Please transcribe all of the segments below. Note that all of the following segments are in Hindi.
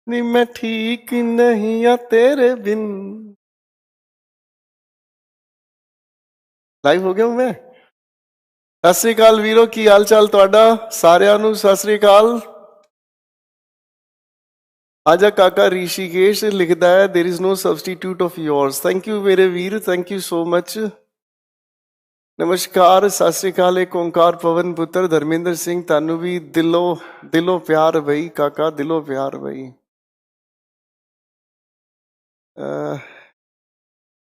नी मैं ठीक नहीं आ तेरे बिन। लाइव हो गया हूं मैं। सत श्री अकाल वीरो, की हाल चाल तुहाडा? सारिਆਂ ਨੂੰ सत श्री अकाल। आजा काका ऋषिकेश लिखता है there is no substitute of yours. Thank you मेरे वीर, थैंक यू सो मच। नमस्कार, सत श्री अकाल। एक ओंकार पवन पुत्र धर्मेंद्र सिंह, तानू भी दिलों दिलों प्यार बई काका, दिलों प्यार बई।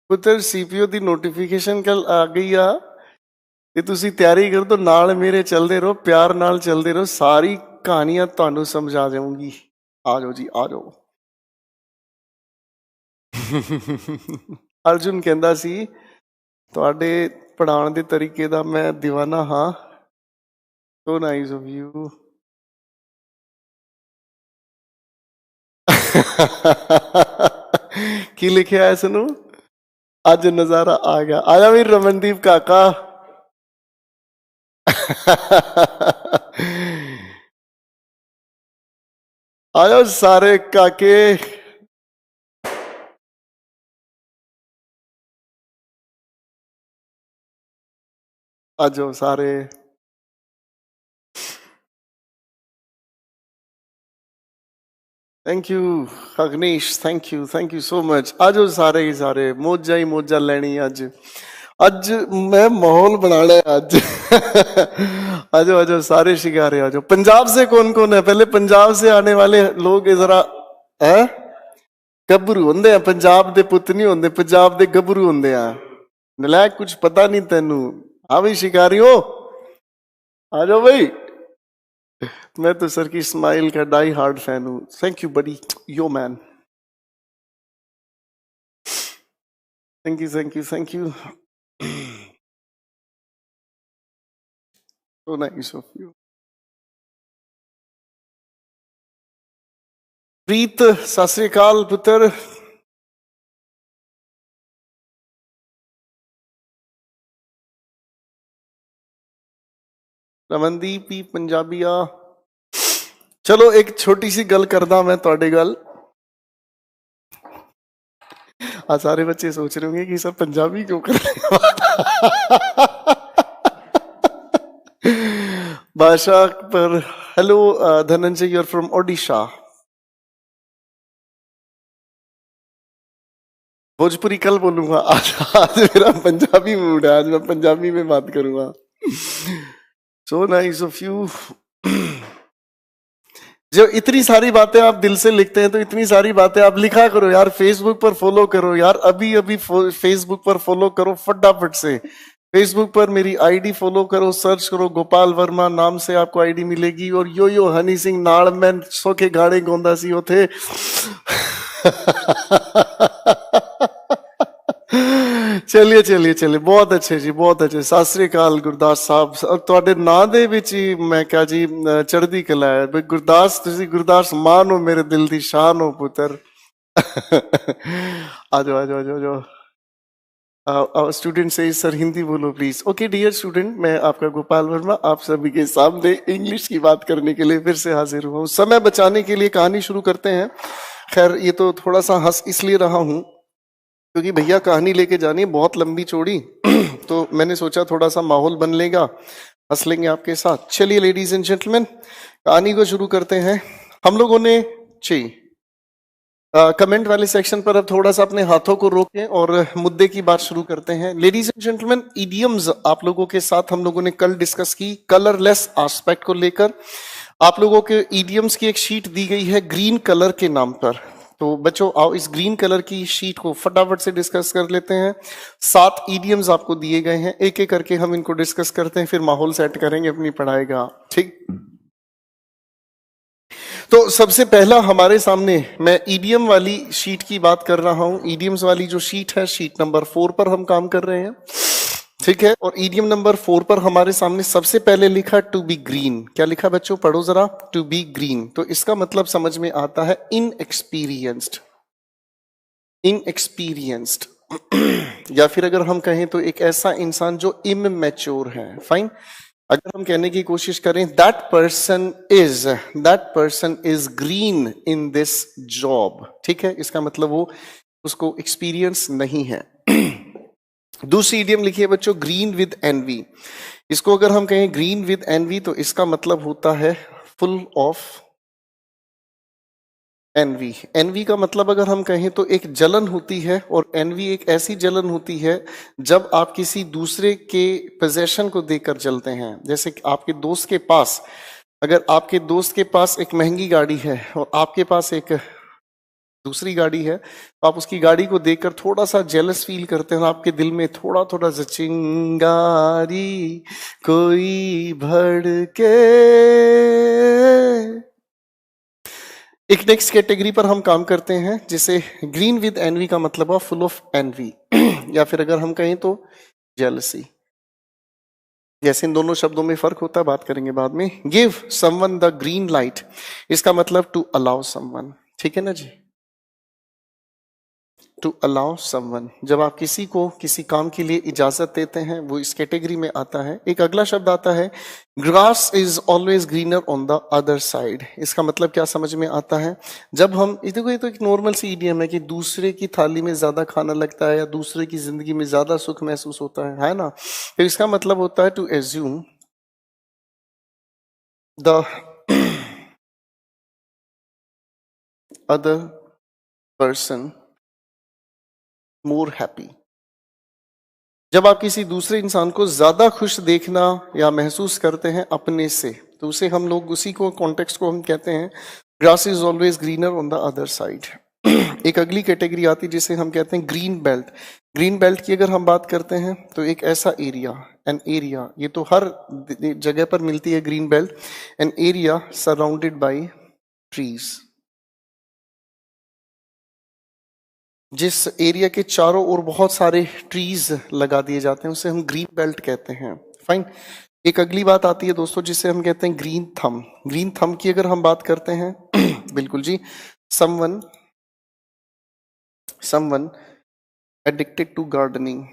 पुत्र सीपीओ की नोटिफिकेशन कल आ गई आ ते तुसी तैयारी कर दो, नाल मेरे चलते रहो, प्यार नाल चलते रहो, सारी कहानियां तुहानू समझा जाऊंगी। आ जाओ जी, आ जाओ। अर्जुन कहंदा सी तुहाडे पढ़ाउण दे तरीके दा मैं दीवाना हाँ। सो नाइस ऑफ यू। की लिखिया है इसनू? अज नजारा आ गया। आया भी रमनदीप काका। आयो सारे काके। आ जाओ सारे। Thank you Agnish, thank you so much. आ जाओ सारे ही सारे, मौजा ही मौजा लेनी अज। अज मैं माहौल बनाना है आज। आ जाओ सारे शिकारे आ जाओ। पंजाब से कौन कौन है? पहले पंजाब से आने वाले लोग जरा है। गबरू होंदे हैं, पंजाब दे पुत नहीं होंदे, पंजाब दे गबरू होंदे हैं। नलायक, कुछ पता नहीं तेनू। हाँ भाई शिकारी हो, आ जाओ भाई। मैं तो सर की स्माइल का डाई हार्ड फैन हूं। Thank you buddy, yo man. Thank you thank you thank you. So nice of you. प्रीत सत श्री अकाल पुत्र। रमनदीप ही पंजाबिया। चलो एक छोटी सी गल करदा मैं तुहाडे गल। आज सारे बच्चे सोच रहे होंगे कि सब पंजाबी क्यों कर रहे हैं। भाषा पर hello Dhananjay, you are from Odisha. Bhojpuri कल बोलूंगा, आज मेरा पंजाबी मूड है, आज मैं पंजाबी में बात करूंगा। सो नाइस ऑफ यू। जो इतनी सारी बातें आप दिल से लिखते हैं तो इतनी सारी बातें आप लिखा करो यार, फेसबुक पर फॉलो करो यार, अभी अभी फेसबुक पर फॉलो करो फटाफट से। फेसबुक पर मेरी आईडी फॉलो करो, सर्च करो गोपाल वर्मा नाम से आपको आईडी मिलेगी। और यो यो हनी सिंह नाल मैं सोखे गाने गाँदा सी उथे। चलिए चलिए चलिए, बहुत अच्छे जी, बहुत अच्छे। सत श्री अकाल गुरदास साहब। तुहाडे नां दे विच ही मैं क्या जी चढ़दी कला है बई। गुरदास, तुसी गुरदास मान हो, मेरे दिल दी शान हो पुत्र। आ जाओ आ जाओ आ जाओ आ जाओ। स्टूडेंट से सर हिंदी बोलो प्लीज। ओके डियर स्टूडेंट, मैं आपका गोपाल वर्मा आप सभी के सामने इंग्लिश की बात करने के लिए फिर से हाजिर हुआ हूँ। समय बचाने के लिए कहानी शुरू करते हैं। खैर ये तो थोड़ा सा हंस इसलिए रहा हूँ क्योंकि भैया कहानी लेके जानी है बहुत लंबी चौड़ी। तो मैंने सोचा थोड़ा सा माहौल बन लेगा, हंस लेंगे आपके साथ। चलिए लेडीज एंड जेंटलमैन, कहानी को शुरू करते हैं। हम लोगों ने कमेंट वाले सेक्शन पर अब थोड़ा सा अपने हाथों को रोकें और मुद्दे की बात शुरू करते हैं। लेडीज एंड जेंटलमैन, इडियम्स आप लोगों के साथ हम लोगों ने कल डिस्कस की कलरलेस एस्पेक्ट को लेकर। आप लोगों के इडियम्स की एक शीट दी गई है ग्रीन कलर के नाम पर। तो बच्चों आओ इस ग्रीन कलर की शीट को फटाफट से डिस्कस कर लेते हैं। 7 इडियम्स आपको दिए गए हैं, एक एक करके हम इनको डिस्कस करते हैं, फिर माहौल सेट करेंगे अपनी पढ़ाई का। ठीक, तो सबसे पहला हमारे सामने मैं ईडीएम वाली शीट की बात कर रहा हूं। ईडीएम्स वाली जो शीट है, शीट नंबर 4 पर हम काम कर रहे हैं, ठीक है। और ईडीएम नंबर 4 पर हमारे सामने सबसे पहले लिखा टू बी ग्रीन। क्या लिखा बच्चों, पढ़ो जरा। टू बी ग्रीन, तो इसका मतलब समझ में आता है इनएक्सपीरियंस्ड। इनएक्सपीरियंस्ड या फिर अगर हम कहें तो एक ऐसा इंसान जो इमैच्योर है। फाइन, अगर हम कहने की कोशिश करें that person is green in this job, ठीक है, इसका मतलब वो उसको एक्सपीरियंस नहीं है। दूसरी इडियम लिखी है बच्चों, ग्रीन विद एनवी। इसको अगर हम कहें ग्रीन विद एनवी तो इसका मतलब होता है फुल ऑफ एनवी। एनवी का मतलब अगर हम कहें तो एक जलन होती है, और एनवी एक ऐसी जलन होती है जब आप किसी दूसरे के पोजेशन को देखकर जलते हैं। जैसे कि आपके दोस्त के पास, अगर आपके दोस्त के पास एक महंगी गाड़ी है और आपके पास एक दूसरी गाड़ी है, तो आप उसकी गाड़ी को देखकर थोड़ा सा जेलस फील करते हैं, आपके दिल में थोड़ा थोड़ा सा चिंगारी कोई भड़के। एक नेक्स्ट कैटेगरी पर हम काम करते हैं जिसे ग्रीन विद एनवी का मतलब है फुल ऑफ एनवी या फिर अगर हम कहें तो जेलसी। जैसे इन दोनों शब्दों में फर्क होता है, बात करेंगे बाद में। Give someone the green light, इसका मतलब टू अलाउ समवन, ठीक है ना जी, टू अलाउ समवन। जब आप किसी को किसी काम के लिए इजाजत देते हैं वो इस कैटेगरी में आता है। एक अगला शब्द आता है grass is always greener on the other side. इसका मतलब क्या समझ में आता है, जब हम देखो ये तो एक नॉर्मल सी इडियम है कि दूसरे की थाली में ज्यादा खाना लगता है या दूसरे की जिंदगी में ज्यादा सुख महसूस होता है ना। तो इसका मतलब होता है to assume the other person more happy. जब आप किसी दूसरे इंसान को ज्यादा खुश देखना या महसूस करते हैं अपने से, तो उसे हम लोग उसी को कॉन्टेक्स्ट को हम कहते हैं grass is always greener on the other side. एक अगली कैटेगरी आती है जिसे हम कहते हैं ग्रीन बेल्ट। ग्रीन बेल्ट की अगर हम बात करते हैं तो एक ऐसा एरिया, एन एरिया, ये तो हर जगह पर मिलती है green belt, an area surrounded by trees. जिस एरिया के चारों ओर बहुत सारे ट्रीज लगा दिए जाते हैं उसे हम ग्रीन बेल्ट कहते हैं। फाइन। एक अगली बात आती है दोस्तों जिसे हम कहते हैं ग्रीन थंब। ग्रीन थंब की अगर हम बात करते हैं बिल्कुल जी, someone addicted to gardening.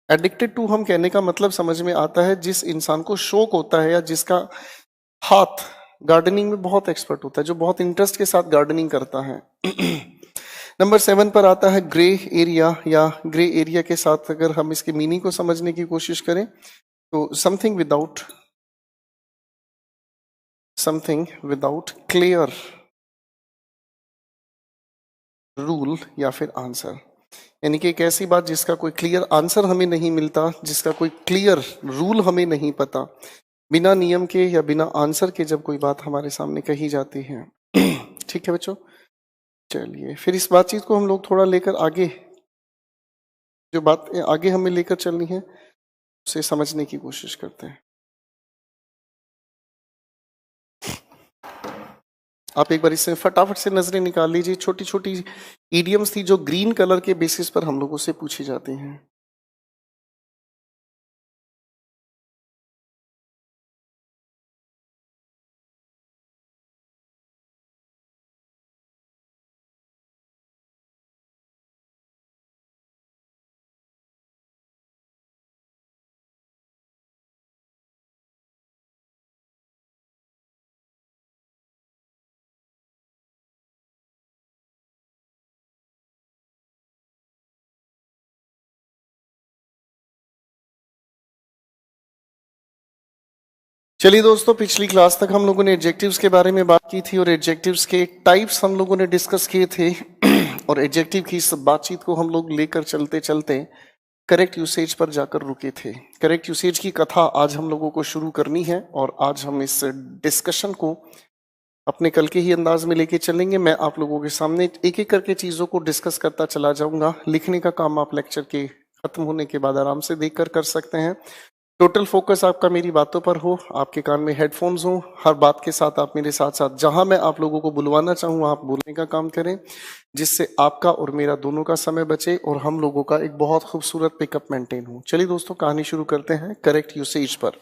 Addicted to हम कहने का मतलब समझ में आता है जिस इंसान को शौक होता है या जिसका हाथ गार्डनिंग में बहुत एक्सपर्ट होता है, जो बहुत इंटरेस्ट के साथ गार्डनिंग करता है। नंबर 7 पर आता है ग्रे एरिया, या ग्रे एरिया के साथ अगर हम इसके मीनिंग को समझने की कोशिश करें तो समथिंग विदाउट क्लियर रूल या फिर आंसर। यानी कि एक ऐसी बात जिसका कोई क्लियर आंसर हमें नहीं मिलता, जिसका कोई क्लियर रूल हमें नहीं पता, बिना नियम के या बिना आंसर के जब कोई बात हमारे सामने कही जाती है। ठीक है बच्चों, चलिए फिर इस बातचीत को हम लोग थोड़ा लेकर आगे, जो बात आगे हमें लेकर चलनी है उसे समझने की कोशिश करते हैं। आप एक बार इससे फटाफट से नजरें निकाल लीजिए। छोटी छोटी इडियम्स थी जो ग्रीन कलर के बेसिस पर हम लोगों से पूछी जाती हैं। चलिए दोस्तों, पिछली क्लास तक हम लोगों ने एडजेक्टिव्स के बारे में बात की थी और एडजेक्टिव्स के टाइप्स हम लोगों ने डिस्कस किए थे और एडजेक्टिव की इस बातचीत को हम लोग लेकर चलते चलते करेक्ट यूसेज पर जाकर रुके थे। करेक्ट यूसेज की कथा आज हम लोगों को शुरू करनी है और आज हम इस डिस्कशन को अपने कल के ही अंदाज में लेके चलेंगे। मैं आप लोगों के सामने एक एक करके चीजों को डिस्कस करता चला जाऊंगा। लिखने का काम आप लेक्चर के खत्म होने के बाद आराम से देखकर कर सकते हैं। टोटल फोकस आपका मेरी बातों पर हो, आपके कान में हेडफोन्स हो, हर बात के साथ आप मेरे साथ साथ जहां मैं आप लोगों को बुलवाना चाहूँ आप बोलने का काम करें, जिससे आपका और मेरा दोनों का समय बचे और हम लोगों का एक बहुत खूबसूरत पिकअप मेंटेन हो। चलिए दोस्तों, कहानी शुरू करते हैं करेक्ट यूसेज पर।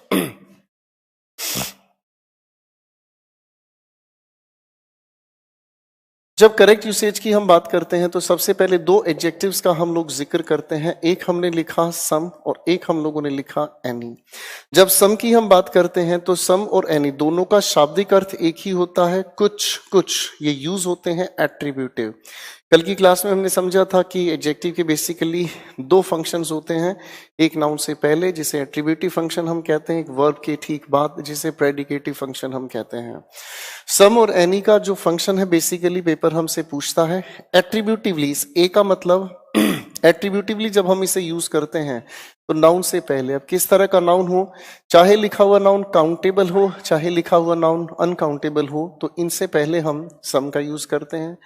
जब करेक्ट यूसेज की हम बात करते हैं तो सबसे पहले दो एडजेक्टिव्स का हम लोग जिक्र करते हैं, एक हमने लिखा सम और एक हम लोगों ने लिखा एनी। जब सम की हम बात करते हैं तो सम और एनी दोनों का शाब्दिक अर्थ एक ही होता है, कुछ कुछ ये यूज होते हैं एट्रीब्यूटिव। कल की क्लास में हमने समझा था कि एडजेक्टिव के बेसिकली दो फंक्शंस होते हैं, एक नाउन से पहले जिसे एट्रीब्यूटिव फंक्शन हम कहते हैं, एक वर्ब के ठीक बाद जिसे प्रेडिकेटिव फंक्शन हम कहते हैं। सम और एनी का जो फंक्शन है बेसिकली पेपर हमसे पूछता है एट्रीब्यूटिवली, ए का मतलब एट्रीब्यूटिवली जब हम इसे यूज करते हैं तो नाउन से पहले, अब किस तरह का नाउन हो, चाहे लिखा हुआ नाउन काउंटेबल हो चाहे लिखा हुआ नाउन अनकाउंटेबल हो, तो इनसे पहले हम सम का यूज करते हैं।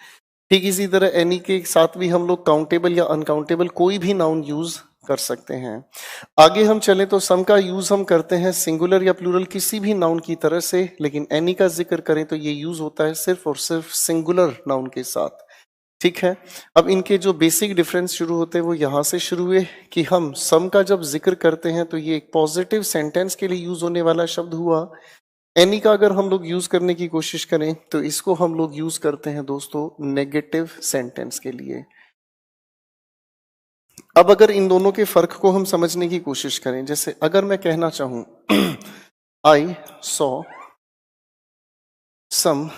ठीक इसी तरह एनी के साथ भी हम लोग काउंटेबल या अनकाउंटेबल कोई भी नाउन यूज कर सकते हैं। आगे हम चले तो सम का यूज हम करते हैं सिंगुलर या प्लूरल किसी भी नाउन की तरह से, लेकिन एनी का जिक्र करें तो ये यूज होता है सिर्फ और सिर्फ सिंगुलर नाउन के साथ। ठीक है, अब इनके जो बेसिक डिफरेंस शुरू होते हैं वो यहां से शुरू हुए कि हम सम का जब जिक्र करते हैं तो ये एक पॉजिटिव सेंटेंस के लिए यूज होने वाला शब्द हुआ। एनी का अगर हम लोग यूज करने की कोशिश करें तो इसको हम लोग यूज करते हैं दोस्तों नेगेटिव सेंटेंस के लिए। अब अगर इन दोनों के फर्क को हम समझने की कोशिश करें, जैसे अगर मैं कहना चाहूं आई सॉ सम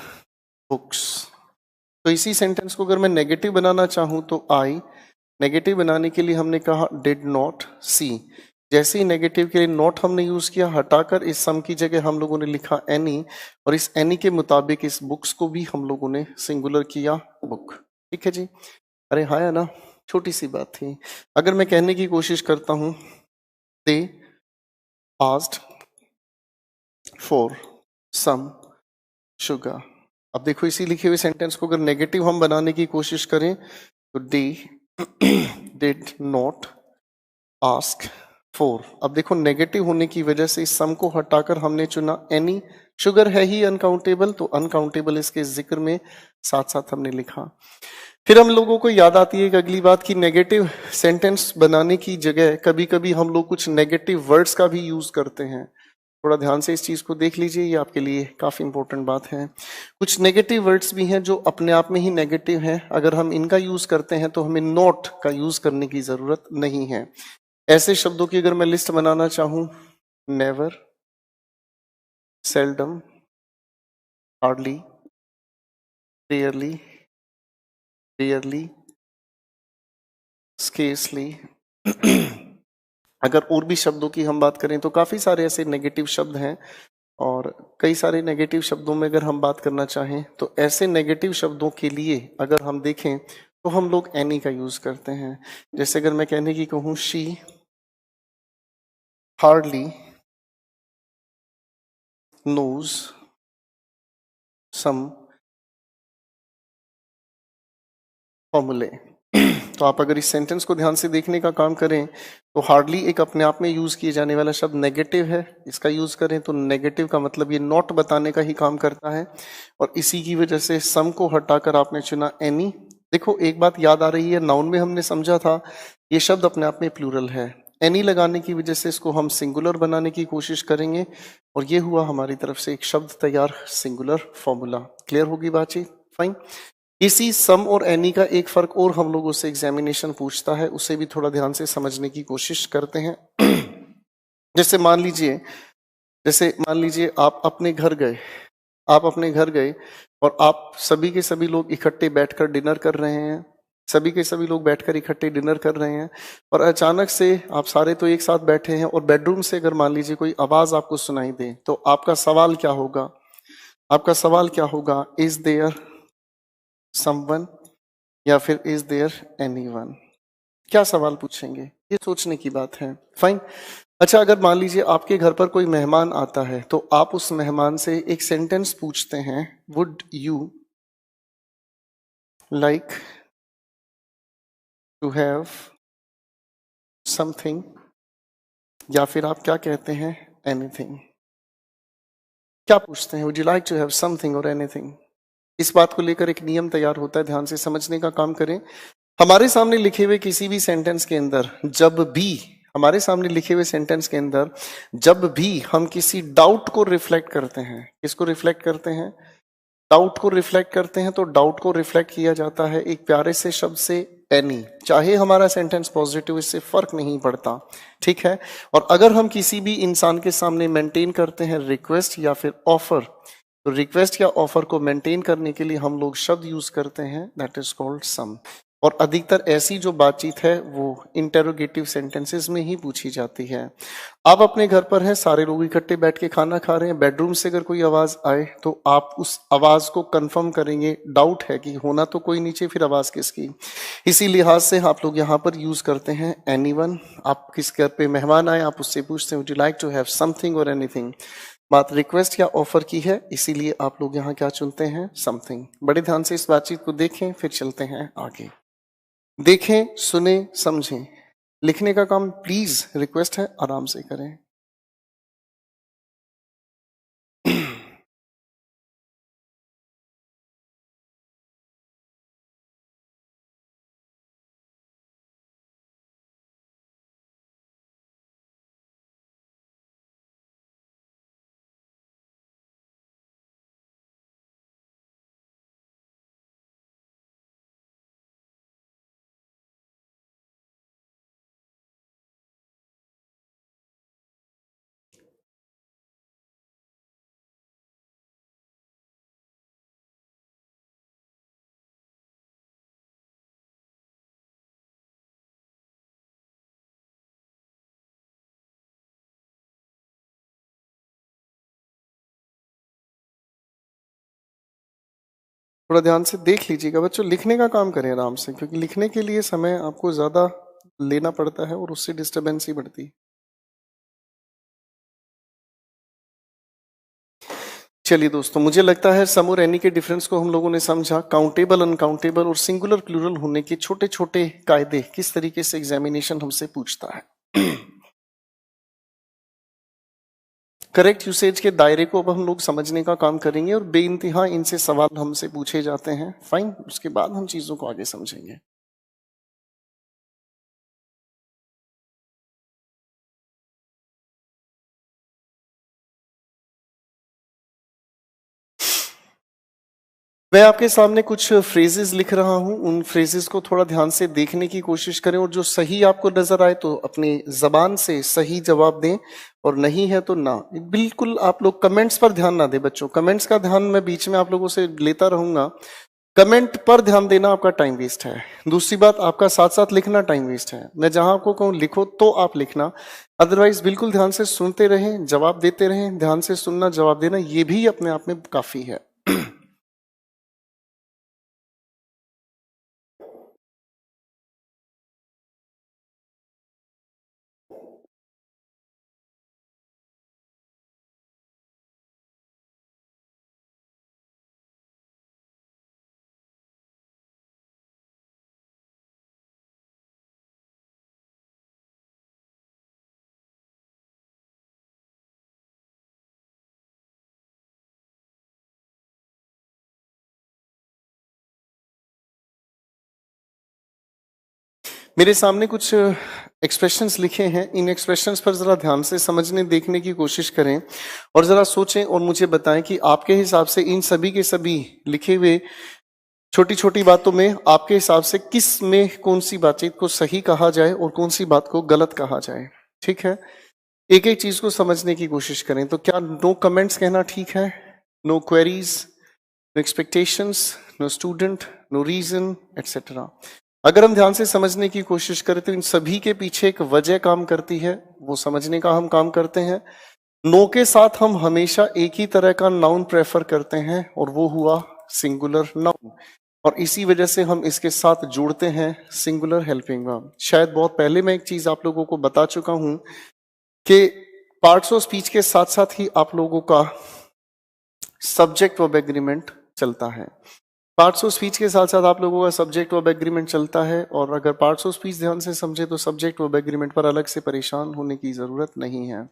बुक्स, तो इसी सेंटेंस को अगर मैं नेगेटिव बनाना चाहूं तो आई, नेगेटिव बनाने के लिए हमने कहा डिड नॉट सी, जैसे ही नेगेटिव के लिए नॉट हमने यूज किया, हटाकर इस सम की जगह हम लोगों ने लिखा एनी, और इस एनी के मुताबिक इस बुक्स को भी हम लोगों ने सिंगुलर किया बुक। ठीक है जी, अरे हाँ है ना, छोटी सी बात थी। अगर मैं कहने की कोशिश करता हूं they asked for some sugar, अब देखो इसी लिखे हुए सेंटेंस को अगर नेगेटिव हम बनाने की कोशिश करें तो they did not ask for, अब देखो नेगेटिव होने की वजह से इस सम को हटाकर हमने चुना एनी, शुगर है ही अनकाउंटेबल तो अनकाउंटेबल इसके जिक्र में साथ साथ हमने लिखा। फिर हम लोगों को याद आती है एक अगली बात कि नेगेटिव सेंटेंस बनाने की जगह कभी कभी हम लोग कुछ नेगेटिव वर्ड्स का भी यूज करते हैं। थोड़ा ध्यान से इस चीज को देख लीजिए, ये आपके लिए काफी इंपॉर्टेंट बात है। कुछ नेगेटिव वर्ड्स भी हैं जो अपने आप में ही नेगेटिव हैं, अगर हम इनका यूज करते हैं तो हमें नॉट का यूज करने की जरूरत नहीं है। ऐसे शब्दों की अगर मैं लिस्ट बनाना चाहूं, never, seldom, hardly, rarely, rarely, scarcely अगर और भी शब्दों की हम बात करें तो काफी सारे ऐसे नेगेटिव शब्द हैं, और कई सारे नेगेटिव शब्दों में अगर हम बात करना चाहें तो ऐसे नेगेटिव शब्दों के लिए अगर हम देखें तो हम लोग एनी का यूज करते हैं। जैसे अगर मैं कहने की कहूं शी हार्डली नोज सम फॉर्मूले, तो आप अगर इस सेंटेंस को ध्यान से देखने का काम करें तो हार्डली एक अपने आप में यूज किए जाने वाला शब्द नेगेटिव है, इसका यूज करें तो नेगेटिव का मतलब ये नॉट बताने का ही काम करता है, और इसी की वजह से सम को हटाकर आपने चुना एनी। देखो एक बात याद आ रही है, नाउन में हमने समझा था ये शब्द अपने आप में प्लूरल है, एनी लगाने की वजह से इसको हम सिंगुलर बनाने की कोशिश करेंगे, और ये हुआ हमारी तरफ से एक शब्द तैयार, सिंगुलर फॉर्मूला। क्लियर होगी बातचीत? फाइन। इसी सम और एनी का एक फर्क और हम लोगों से एग्जामिनेशन पूछता है, उसे भी थोड़ा ध्यान से समझने की कोशिश करते हैं। जैसे मान लीजिए आप अपने घर गए और आप सभी के सभी लोग इकट्ठे बैठकर डिनर कर रहे हैं, सभी के सभी लोग बैठकर इकट्ठे डिनर कर रहे हैं, और अचानक से आप सारे तो एक साथ बैठे हैं और बेडरूम से अगर मान लीजिए कोई आवाज आपको सुनाई दे तो आपका सवाल क्या होगा? इज देयर समवन या फिर इज देयर एनीवन? क्या सवाल पूछेंगे? ये सोचने की बात है। फाइन। अच्छा, अगर मान लीजिए आपके घर पर कोई मेहमान आता है तो आप उस मेहमान से एक सेंटेंस पूछते हैं, would you like to have something, या फिर आप क्या कहते हैं? एनीथिंग। क्या पूछते हैं? Would you like to have something और एनीथिंग? इस बात को लेकर एक नियम तैयार होता है, ध्यान से समझने का काम करें। हमारे सामने लिखे हुए किसी भी सेंटेंस के अंदर जब भी हम किसी डाउट को रिफ्लेक्ट करते हैं, किसको रिफ्लेक्ट करते हैं? डाउट को रिफ्लेक्ट करते हैं तो डाउट को रिफ्लेक्ट किया जाता है एक प्यारे से शब्द से एनी, चाहे हमारा सेंटेंस पॉजिटिव, इससे फर्क नहीं पड़ता, ठीक है। और अगर हम किसी भी इंसान के सामने मेंटेन करते हैं रिक्वेस्ट या फिर ऑफर, तो रिक्वेस्ट या ऑफर को मेंटेन करने के लिए हम लोग शब्द यूज करते हैं दैट इज कॉल्ड सम। और अधिकतर ऐसी जो बातचीत है वो इंटेरोगेटिव सेंटेंसेस में ही पूछी जाती है। आप अपने घर पर हैं, सारे लोग इकट्ठे बैठ के खाना खा रहे हैं, बेडरूम से अगर कोई आवाज आए तो आप उस आवाज को कंफर्म करेंगे, डाउट है कि होना तो कोई नीचे, फिर आवाज किसकी। इसी लिहाज से आप लोग यहाँ पर यूज करते हैं एनीवन। आप किस घर पे मेहमान आए, आप उससे पूछते हैं would you like to have something और एनीथिंग। बात रिक्वेस्ट या ऑफर की है, इसीलिए आप लोग यहाँ क्या चुनते हैं, समथिंग। बड़े ध्यान से इस बातचीत को देखें, फिर चलते हैं आगे। देखें, सुने, समझें। लिखने का काम प्लीज रिक्वेस्ट है आराम से करें। थोड़ा ध्यान से देख लीजिएगा बच्चों, लिखने का काम करें आराम से, क्योंकि लिखने के लिए समय आपको ज्यादा लेना पड़ता है और उससे डिस्टरबेंस ही बढ़ती है। चलिए दोस्तों, मुझे लगता है सम और एनी के डिफरेंस को हम लोगों ने समझा। काउंटेबल, अनकाउंटेबल और सिंगुलर प्लूरल होने के छोटे छोटे कायदे किस तरीके से एग्जामिनेशन हमसे पूछता है। करेक्ट यूसेज के दायरे को अब हम लोग समझने का काम करेंगे और बेइंतहा इनसे सवाल हमसे पूछे जाते हैं। फाइन, उसके बाद हम चीजों को आगे समझेंगे। मैं आपके सामने कुछ फ्रेजेस लिख रहा हूं, उन फ्रेजेस को थोड़ा ध्यान से देखने की कोशिश करें और जो सही आपको नजर आए तो अपनी जबान से सही जवाब दें, और नहीं है तो ना। बिल्कुल आप लोग कमेंट्स पर ध्यान ना दें बच्चों, कमेंट्स का ध्यान मैं बीच में आप लोगों से लेता रहूंगा। कमेंट पर ध्यान देना आपका टाइम वेस्ट है। दूसरी बात, आपका साथ साथ लिखना टाइम वेस्ट है। मैं जहां आपको कहूं लिखो तो आप लिखना, अदरवाइज बिल्कुल ध्यान से सुनते रहें, जवाब देते रहें। ध्यान से सुनना, जवाब देना, ये भी अपने आप में काफी है। मेरे सामने कुछ एक्सप्रेशंस लिखे हैं, इन एक्सप्रेशंस पर जरा ध्यान से समझने देखने की कोशिश करें और जरा सोचें और मुझे बताएं कि आपके हिसाब से इन सभी के सभी लिखे हुए छोटी छोटी बातों में आपके हिसाब से किस में कौन सी बातचीत को सही कहा जाए और कौन सी बात को गलत कहा जाए। ठीक है, एक एक चीज को समझने की कोशिश करें। तो क्या नो कमेंट्स कहना ठीक है? No queries, no expectations, no student, no reason etcetera. अगर हम ध्यान से समझने की कोशिश करें तो इन सभी के पीछे एक वजह काम करती है, वो समझने का हम काम करते हैं। नो के साथ हम हमेशा एक ही तरह का नाउन प्रेफर करते हैं और वो हुआ सिंगुलर नाउन, और इसी वजह से हम इसके साथ जोड़ते हैं सिंगुलर हेल्पिंग वर्ब। शायद बहुत पहले मैं एक चीज आप लोगों को बता चुका हूं कि पार्ट्स ऑफ स्पीच के साथ साथ ही आप लोगों का सब्जेक्ट वर्ब एग्रीमेंट चलता है। पार्ट्स ऑफ स्पीच के साथ साथ आप लोगों का सब्जेक्ट वर्ब एग्रीमेंट चलता है, और अगर पार्ट्स ऑफ स्पीच ध्यान से समझे तो सब्जेक्ट वर्ब एग्रीमेंट पर अलग से परेशान होने की जरूरत नहीं है।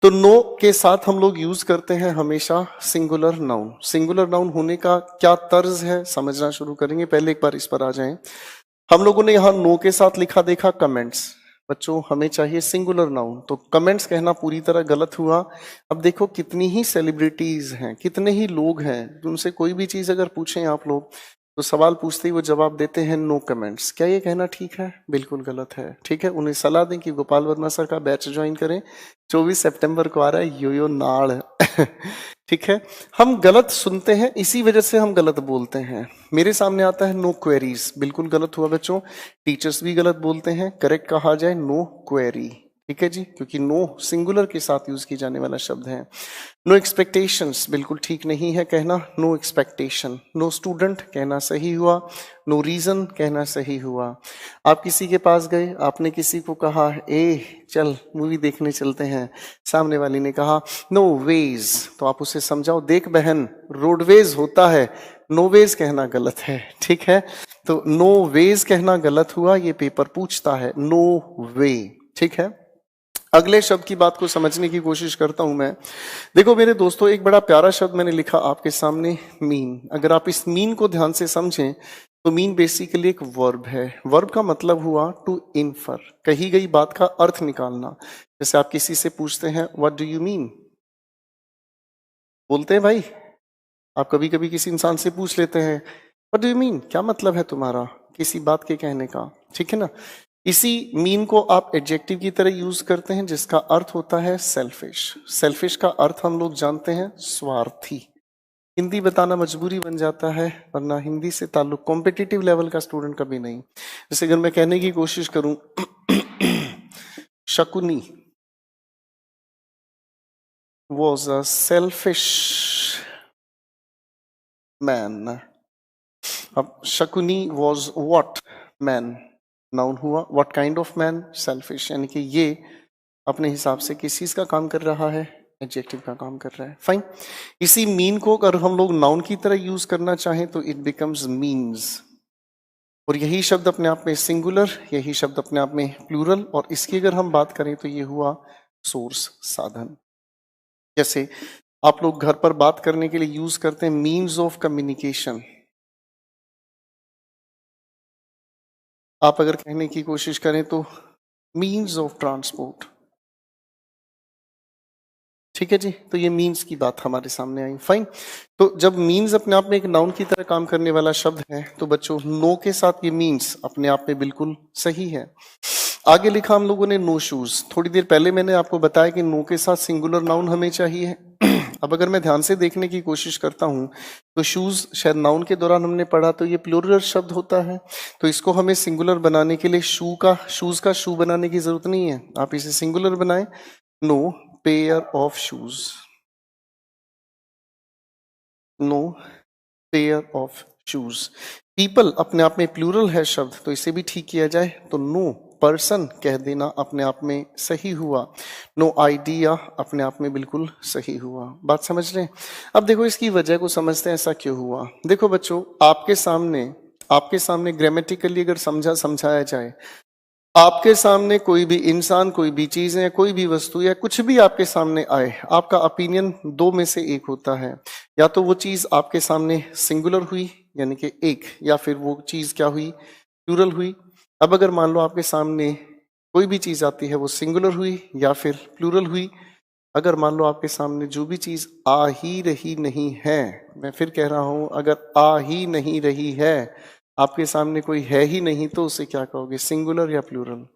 तो नो के साथ हम लोग यूज करते हैं हमेशा सिंगुलर नाउन। सिंगुलर नाउन होने का क्या तर्ज है समझना शुरू करेंगे। पहले एक बार इस पर आ जाएं। हम लोगों ने यहां नो के साथ लिखा देखा कमेंट्स, बच्चों हमें चाहिए सिंगुलर नाउन, तो कमेंट्स कहना पूरी तरह गलत हुआ। अब देखो कितनी ही सेलिब्रिटीज हैं, कितने ही लोग हैं, उनसे कोई भी चीज अगर पूछें आप लोग तो सवाल पूछते ही वो जवाब देते हैं नो कमेंट्स। क्या ये कहना ठीक है? बिल्कुल गलत है। ठीक है, उन्हें सलाह दें कि गोपाल वर्मा सर का बैच ज्वाइन करें, 24 सितंबर को आ रहा है यो नाड़। ठीक है, हम गलत सुनते हैं, इसी वजह से हम गलत बोलते हैं। मेरे सामने आता है नो क्वेरीज, बिल्कुल गलत हुआ बच्चों। टीचर्स भी गलत बोलते हैं, करेक्ट कहा जाए नो क्वेरी। ठीक है जी, क्योंकि नो सिंगुलर के साथ यूज की जाने वाला शब्द है। नो एक्सपेक्टेशंस बिल्कुल ठीक नहीं है कहना, नो एक्सपेक्टेशन। नो स्टूडेंट कहना सही हुआ, नो रीजन कहना सही हुआ। आप किसी के पास गए, आपने किसी को कहा ए चल मूवी देखने चलते हैं, सामने वाली ने कहा नो वेज, तो आप उसे समझाओ देख बहन रोडवेज होता है, नो वेज कहना गलत है। ठीक है, तो नो वेज कहना गलत हुआ, ये पेपर पूछता है नो वे। ठीक है, अगले शब्द की बात को समझने की कोशिश करता हूं मैं। देखो मेरे दोस्तों, एक बड़ा प्यारा शब्द मैंने लिखा आपके सामने, मीन। अगर आप इस मीन को ध्यान से समझें तो मीन बेसिकली एक वर्ब है। वर्ब का मतलब हुआ टू इन्फर, कही गई बात का अर्थ निकालना। जैसे आप किसी से पूछते हैं व्हाट डू यू मीन, बोलते हैं भाई, आप कभी कभी किसी इंसान से पूछ लेते हैं व्हाट डू यू मीन, क्या मतलब है तुम्हारा किसी बात के कहने का। ठीक है ना, इसी मीन को आप एडजेक्टिव की तरह यूज करते हैं जिसका अर्थ होता है सेल्फिश। सेल्फिश का अर्थ हम लोग जानते हैं स्वार्थी। हिंदी बताना मजबूरी बन जाता है, वरना हिंदी से ताल्लुक कॉम्पिटिटिव लेवल का स्टूडेंट कभी नहीं। जैसे अगर मैं कहने की कोशिश करूं Shakuni was a selfish man. अब Shakuni was what man, noun हुआ, what kind of man, selfish, यानी कि ये अपने हिसाब से किस चीज का काम कर रहा है, एडजेक्टिव का काम कर रहा है। फाइन, इसी मीन को अगर हम लोग नाउन की तरह यूज करना चाहें तो इट बिकम्स मीन्स, और यही शब्द अपने आप में सिंगुलर, यही शब्द अपने आप में प्लूरल, और इसकी अगर हम बात करें तो ये हुआ सोर्स, साधन। जैसे आप लोग घर पर बात करने के लिए यूज करते हैं मीन्स ऑफ कम्युनिकेशन। आप अगर कहने की कोशिश करें तो मीन्स ऑफ ट्रांसपोर्ट। ठीक है जी, तो ये मीन्स की बात हमारे सामने आई। फाइन, तो जब मीन्स अपने आप में एक नाउन की तरह काम करने वाला शब्द है तो बच्चों नो के साथ ये मीन्स अपने आप में बिल्कुल सही है। आगे लिखा हम लोगों ने नो शूज। थोड़ी देर पहले मैंने आपको बताया कि नो के साथ सिंगुलर नाउन हमें चाहिए। अब अगर मैं ध्यान से देखने की कोशिश करता हूं तो शूज शायद नाउन के दौरान हमने पढ़ा तो ये प्लूरल शब्द होता है, तो इसको हमें सिंगुलर बनाने के लिए शूज का शू बनाने की जरूरत नहीं है, आप इसे सिंगुलर बनाएं, no pair of shoes, no pair of shoes. People अपने आप में प्लूरल है शब्द, तो इसे भी ठीक किया जाए तो नो पर्सन कह देना अपने आप में सही हुआ। नो आइडिया अपने आप में बिल्कुल सही हुआ। बात समझ रहे हैं? अब देखो इसकी वजह को समझते हैं ऐसा क्यों हुआ। देखो बच्चों, आपके सामने ग्रामेटिकली अगर समझाया जाए, आपके सामने कोई भी इंसान, कोई भी चीज है, कोई भी वस्तु या कुछ भी आपके सामने आए, आपका ओपिनियन दो में से एक होता है। या तो वो चीज आपके सामने सिंगुलर हुई यानी कि एक, या फिर वो चीज क्या हुई, प्लूरल हुई। अब अगर मान लो आपके सामने कोई भी चीज आती है वो सिंगुलर हुई या फिर प्लूरल हुई। अगर मान लो आपके सामने जो भी चीज आ ही रही नहीं है, मैं फिर कह रहा हूं अगर आ ही नहीं रही है, आपके सामने कोई है ही नहीं, तो उसे क्या कहोगे, सिंगुलर या प्लूरल?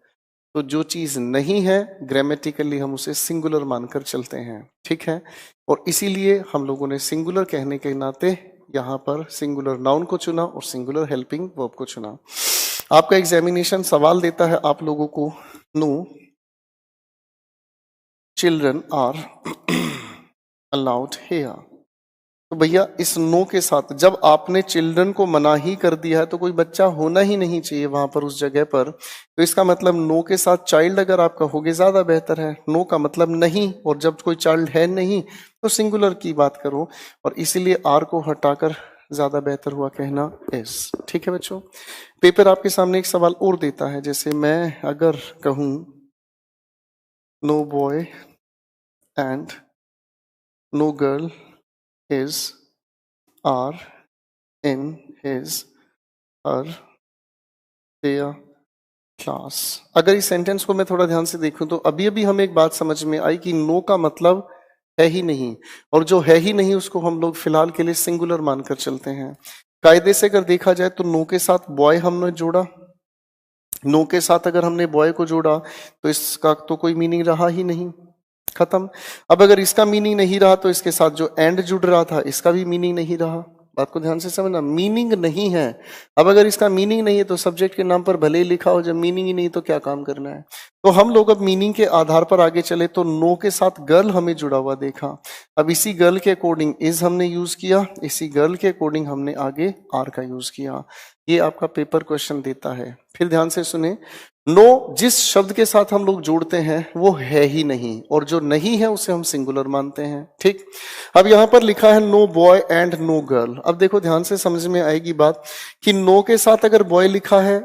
तो जो चीज नहीं है ग्रामेटिकली हम उसे सिंगुलर मानकर चलते हैं। ठीक है, और इसीलिए हम लोगों ने सिंगुलर कहने के नाते यहां पर सिंगुलर नाउन को चुना और सिंगुलर हेल्पिंग वर्ब को चुना। आपका एग्जामिनेशन सवाल देता है आप लोगों को, no children are allowed here. तो भैया इस नो के साथ जब आपने चिल्ड्रन को मना ही कर दिया है तो कोई बच्चा होना ही नहीं चाहिए वहां पर उस जगह पर, तो इसका मतलब नो के साथ चाइल्ड अगर आप कहोगे ज्यादा बेहतर है। नो का मतलब नहीं, और जब कोई चाइल्ड है नहीं तो सिंगुलर की बात करो, और इसीलिए आर को हटाकर ज्यादा बेहतर हुआ कहना इज। ठीक है बच्चों, पेपर आपके सामने एक सवाल और देता है, जैसे मैं अगर कहूं no boy and no girl is are in his her their class. अगर इस सेंटेंस को मैं थोड़ा ध्यान से देखूं तो अभी अभी हमें एक बात समझ में आई कि नो का मतलब है ही नहीं, और जो है ही नहीं उसको हम लोग फिलहाल के लिए सिंगुलर मानकर चलते हैं। कायदे से अगर देखा जाए तो नो के साथ बॉय हमने जोड़ा, नो के साथ अगर हमने बॉय को जोड़ा तो इसका तो कोई मीनिंग रहा ही नहीं, खत्म। अब अगर इसका मीनिंग नहीं रहा तो इसके साथ जो एंड जुड़ रहा था इसका भी मीनिंग नहीं रहा। बात को ध्यान से समझना, मीनिंग नहीं है। अब अगर इसका मीनिंग नहीं है तो सब्जेक्ट के नाम पर भले ही लिखा हो, जब मीनिंग ही नहीं तो क्या काम करना है। तो हम लोग अब मीनिंग के आधार पर आगे चले तो नो के साथ गर्ल हमें जुड़ा हुआ देखा। अब इसी गर्ल के अकॉर्डिंग इज हमने यूज किया, इसी गर्ल के अकॉर्डिंग हमने आगे आर का यूज किया। ये आपका पेपर क्वेश्चन देता है। फिर ध्यान से सुने, नो जिस शब्द के साथ हम लोग जोड़ते हैं वो है ही नहीं, और जो नहीं है उसे हम सिंगुलर मानते हैं। ठीक, अब यहां पर लिखा है no boy and no girl. अब देखो ध्यान से समझ में आएगी बात कि नो के साथ अगर बॉय लिखा है,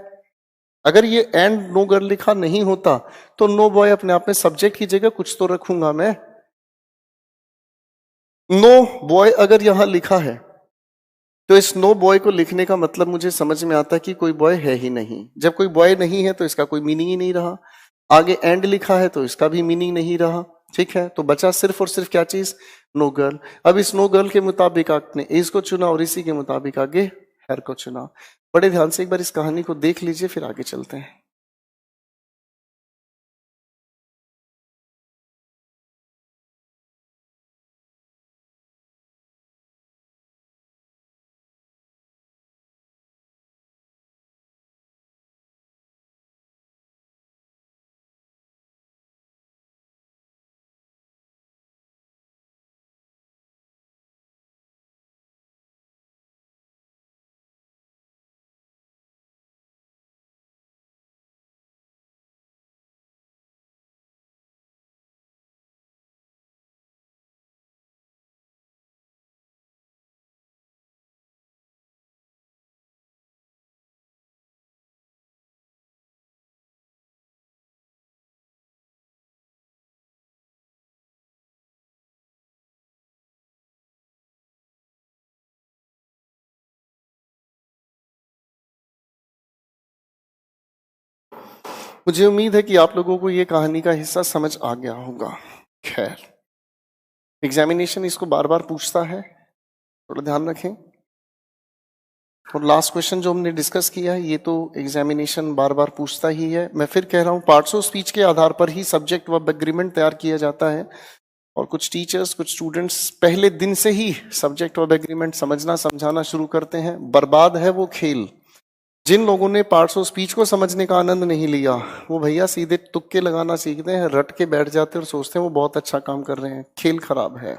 अगर ये एंड नो गर्ल लिखा नहीं होता तो नो बॉय अपने आप में सब्जेक्ट की जगह कुछ तो रखूंगा मैं। नो बॉय अगर यहां लिखा है तो इस नो बॉय को लिखने का मतलब मुझे समझ में आता है कि कोई बॉय है ही नहीं। जब कोई बॉय नहीं है तो इसका कोई मीनिंग ही नहीं रहा। आगे एंड लिखा है तो इसका भी मीनिंग नहीं रहा। ठीक है, तो बचा सिर्फ और सिर्फ क्या चीज, नो गर्ल। अब इस नो गर्ल के मुताबिक आपने इस को चुना और इसी के मुताबिक आगे हर को चुना। बड़े ध्यान से एक बार इस कहानी को देख लीजिए, फिर आगे चलते हैं। मुझे उम्मीद है कि आप लोगों को ये कहानी का हिस्सा समझ आ गया होगा। खैर, एग्जामिनेशन इसको बार बार पूछता है, थोड़ा ध्यान रखें। और लास्ट क्वेश्चन जो हमने डिस्कस किया है ये तो एग्जामिनेशन बार बार पूछता ही है। मैं फिर कह रहा हूँ, पार्ट्स ऑफ स्पीच के आधार पर ही सब्जेक्ट वर्ब एग्रीमेंट तैयार किया जाता है। और कुछ टीचर्स, कुछ स्टूडेंट्स पहले दिन से ही सब्जेक्ट वर्ब एग्रीमेंट समझना समझाना शुरू करते हैं। बर्बाद है वो खेल। जिन लोगों ने पार्ट्स ऑफ स्पीच को समझने का आनंद नहीं लिया वो भैया सीधे तुक्के लगाना सीखते हैं, रट के बैठ जाते हैं और सोचते हैं वो बहुत अच्छा काम कर रहे हैं। खेल खराब है।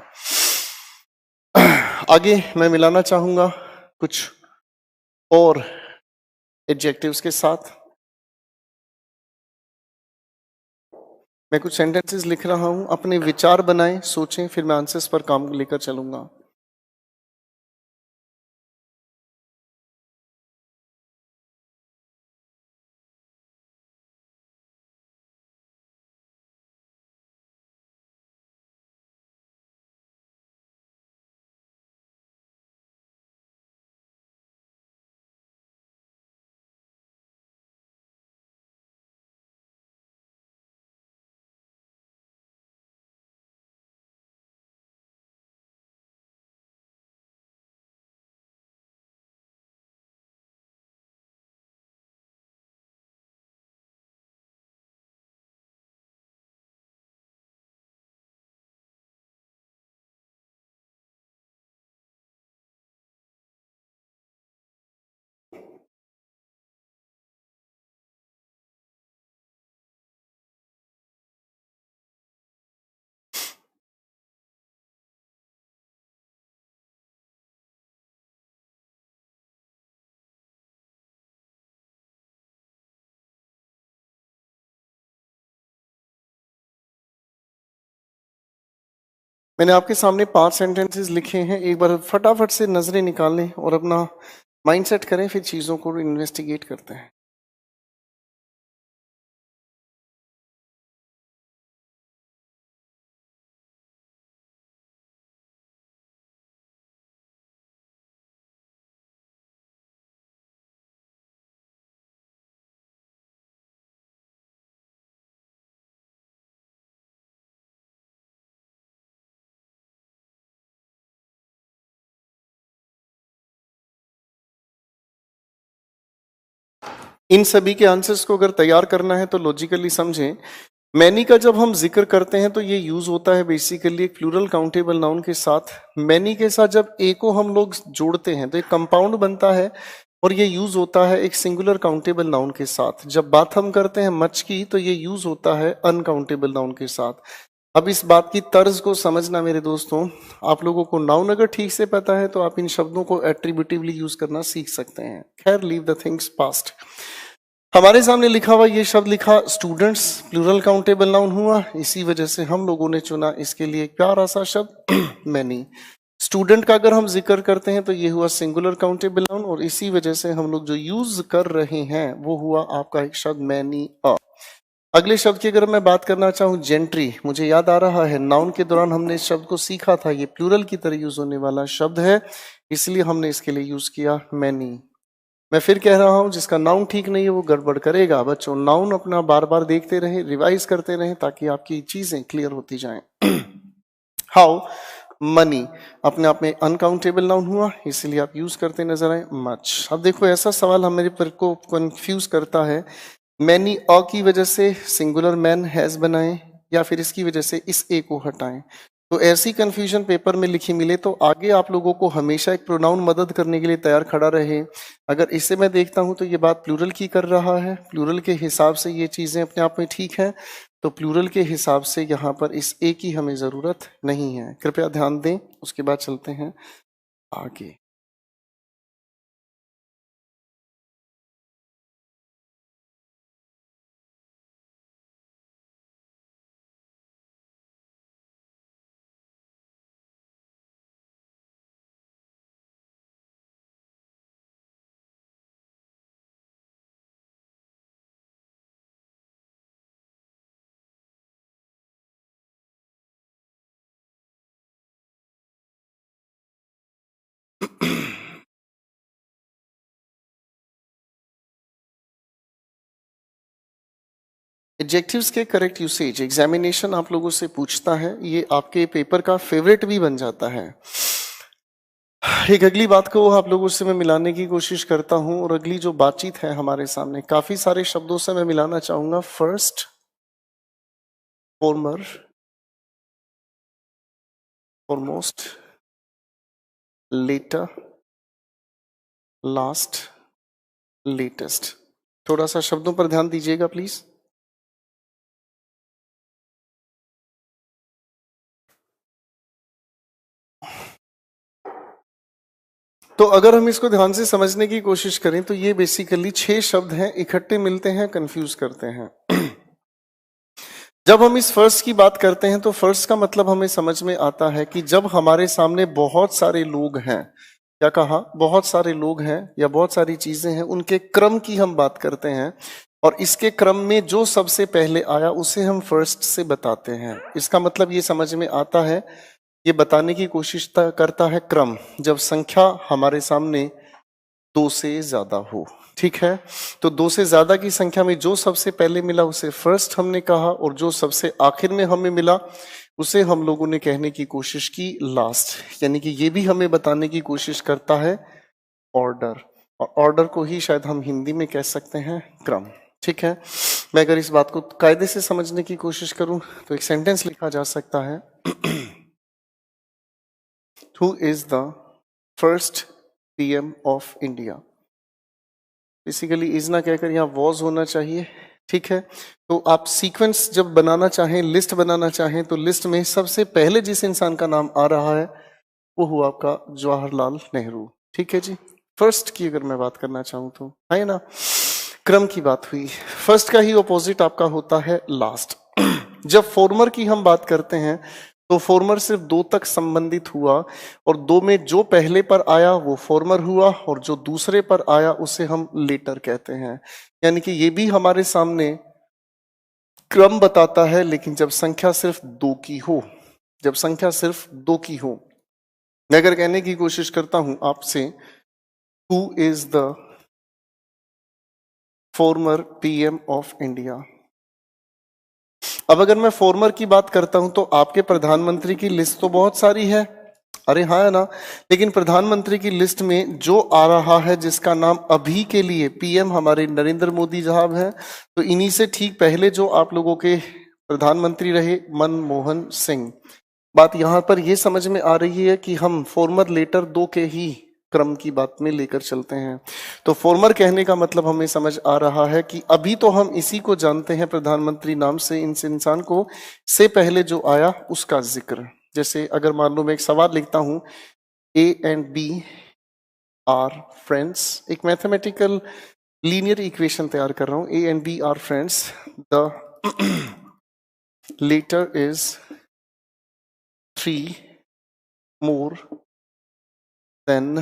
आगे मैं मिलाना चाहूंगा कुछ और एडजेक्टिव्स के साथ। मैं कुछ सेंटेंसेस लिख रहा हूं, अपने विचार बनाएं, सोचें, फिर मैं आंसर्स पर काम लेकर चलूंगा। मैंने आपके सामने 5 सेंटेंसेस लिखे हैं, एक बार फटाफट से नजरें निकाल लें और अपना माइंडसेट करें, फिर चीजों को इन्वेस्टिगेट करते हैं। इन सभी के आंसर्स को अगर तैयार करना है तो लॉजिकली समझें। मैनी का जब हम जिक्र करते हैं तो ये यूज होता है बेसिकली एक प्लूरल काउंटेबल नाउन के साथ। मैनी के साथ जब ए को हम लोग जोड़ते हैं तो एक कंपाउंड बनता है, और ये यूज होता है एक सिंगुलर काउंटेबल नाउन के साथ। जब बात हम करते हैं मच की तो ये यूज होता है अनकाउंटेबल नाउन के साथ। अब इस बात की तर्ज को समझना मेरे दोस्तों, आप लोगों को नाउन अगर ठीक से पता है तो आप इन शब्दों को एट्रीब्यूटिवली यूज करना सीख सकते हैं। खैर, लीव द थिंग्स पास्ट। हमारे सामने लिखा हुआ ये शब्द लिखा स्टूडेंट्स, प्लूरल काउंटेबल नाउन हुआ, इसी वजह से हम लोगों ने चुना इसके लिए एक प्यारा सा शब्द मैनी। स्टूडेंट का अगर हम जिक्र करते हैं तो ये हुआ सिंगुलर काउंटेबल नाउन, और इसी वजह से हम लोग जो यूज कर रहे हैं वो हुआ आपका एक शब्द मैनी अ। अगले शब्द की अगर मैं बात करना चाहूँ जेंट्री, मुझे याद आ रहा है नाउन के दौरान हमने इस शब्द को सीखा था, ये प्लूरल की तरह यूज होने वाला शब्द है, इसलिए हमने इसके लिए यूज किया मैनी। मैं फिर कह रहा हूं जिसका नाउन ठीक नहीं है वो गड़बड़ करेगा। बच्चों, नाउन अपना बार बार देखते रहे, रिवाइज करते रहे, ताकि आपकी चीजें क्लियर होती जाएं। हाउ, मनी अपने आप में अनकाउंटेबल नाउन हुआ, इसलिए आप यूज करते नजर आए मच। अब देखो, ऐसा सवाल हमारे पर को कंफ्यूज करता है, मैनी अ की वजह से सिंगुलर मैन हैज बनाए, या फिर इसकी वजह से इस ए को हटाएं। तो ऐसी कंफ्यूजन पेपर में लिखी मिले तो आगे आप लोगों को हमेशा एक प्रोनाउन मदद करने के लिए तैयार खड़ा रहे। अगर इसे मैं देखता हूं तो ये बात प्लूरल की कर रहा है, प्लूरल के हिसाब से ये चीजें अपने आप में ठीक है, तो प्लूरल के हिसाब से यहाँ पर इस ए की हमें जरूरत नहीं है। कृपया ध्यान दें, उसके बाद चलते हैं आगे। एडजेक्टिव्स के करेक्ट यूसेज एग्जामिनेशन आप लोगों से पूछता है, ये आपके पेपर का फेवरेट भी बन जाता है। एक अगली बात को आप लोगों से मैं मिलाने की कोशिश करता हूं, और अगली जो बातचीत है हमारे सामने काफी सारे शब्दों से मैं मिलाना चाहूंगा। First, former, foremost, latter, last, latest. थोड़ा सा शब्दों पर ध्यान दीजिएगा प्लीज। तो अगर हम इसको ध्यान से समझने की कोशिश करें तो ये बेसिकली 6 शब्द हैं, इकट्ठे मिलते हैं, कंफ्यूज करते हैं। जब हम इस फर्स्ट की बात करते हैं तो फर्स्ट का मतलब हमें समझ में आता है कि जब हमारे सामने बहुत सारे लोग हैं, क्या कहा, बहुत सारे लोग हैं या बहुत सारी चीजें हैं, उनके क्रम की हम बात करते हैं, और इसके क्रम में जो सबसे पहले आया उसे हम फर्स्ट से बताते हैं। इसका मतलब ये समझ में आता है, ये बताने की कोशिश करता है क्रम, जब संख्या हमारे सामने 2 से ज्यादा हो। ठीक है, तो 2 से ज्यादा की संख्या में जो सबसे पहले मिला उसे फर्स्ट हमने कहा, और जो सबसे आखिर में हमें मिला उसे हम लोगों ने कहने की कोशिश की लास्ट। यानी कि ये भी हमें बताने की कोशिश करता है ऑर्डर, और ऑर्डर को ही शायद हम हिंदी में कह सकते हैं क्रम। ठीक है, मैं अगर इस बात को कायदे से समझने की कोशिश करूं तो एक सेंटेंस लिखा जा सकता है, who is the first PM of India. Basically is ना कहकर यहाँ वॉज होना चाहिए। ठीक है, तो आप सीक्वेंस जब बनाना चाहें, लिस्ट बनाना चाहें, तो लिस्ट में सबसे पहले जिस इंसान का नाम आ रहा है वो हुआ आपका जवाहरलाल नेहरू। ठीक है जी, फर्स्ट की अगर मैं बात करना चाहूं तो है ना, क्रम की बात हुई। फर्स्ट का ही ऑपोजिट आपका होता है लास्ट। जब फॉर्मर की हम बात करते हैं तो फॉर्मर सिर्फ 2 तक संबंधित हुआ, और 2 में जो पहले पर आया वो फॉर्मर हुआ, और जो दूसरे पर आया उसे हम लेटर कहते हैं। यानी कि ये भी हमारे सामने क्रम बताता है, लेकिन जब संख्या सिर्फ 2 की हो, जब संख्या सिर्फ 2 की हो। मैं अगर कहने की कोशिश करता हूं आपसे, who is the former PM of India. अब अगर मैं फॉर्मर की बात करता हूं तो आपके प्रधानमंत्री की लिस्ट तो बहुत सारी है, अरे हाँ है ना, लेकिन प्रधानमंत्री की लिस्ट में जो आ रहा है जिसका नाम अभी के लिए पीएम हमारे नरेंद्र मोदी साहब हैं, तो इन्हीं से ठीक पहले जो आप लोगों के प्रधानमंत्री रहे मनमोहन सिंह। बात यहाँ पर ये समझ में आ रही है कि हम फॉर्मर लेटर दो के ही क्रम की बात में लेकर चलते हैं। तो फॉर्मर कहने का मतलब हमें समझ आ रहा है कि अभी तो हम इसी को जानते हैं प्रधानमंत्री नाम से, इस इंसान को, से पहले जो आया उसका जिक्र। जैसे अगर मान लो मैं एक सवाल लिखता हूं, A and B are friends, एक मैथमेटिकल लीनियर इक्वेशन तैयार कर रहा हूं, A and B are friends, the latter is 3 more than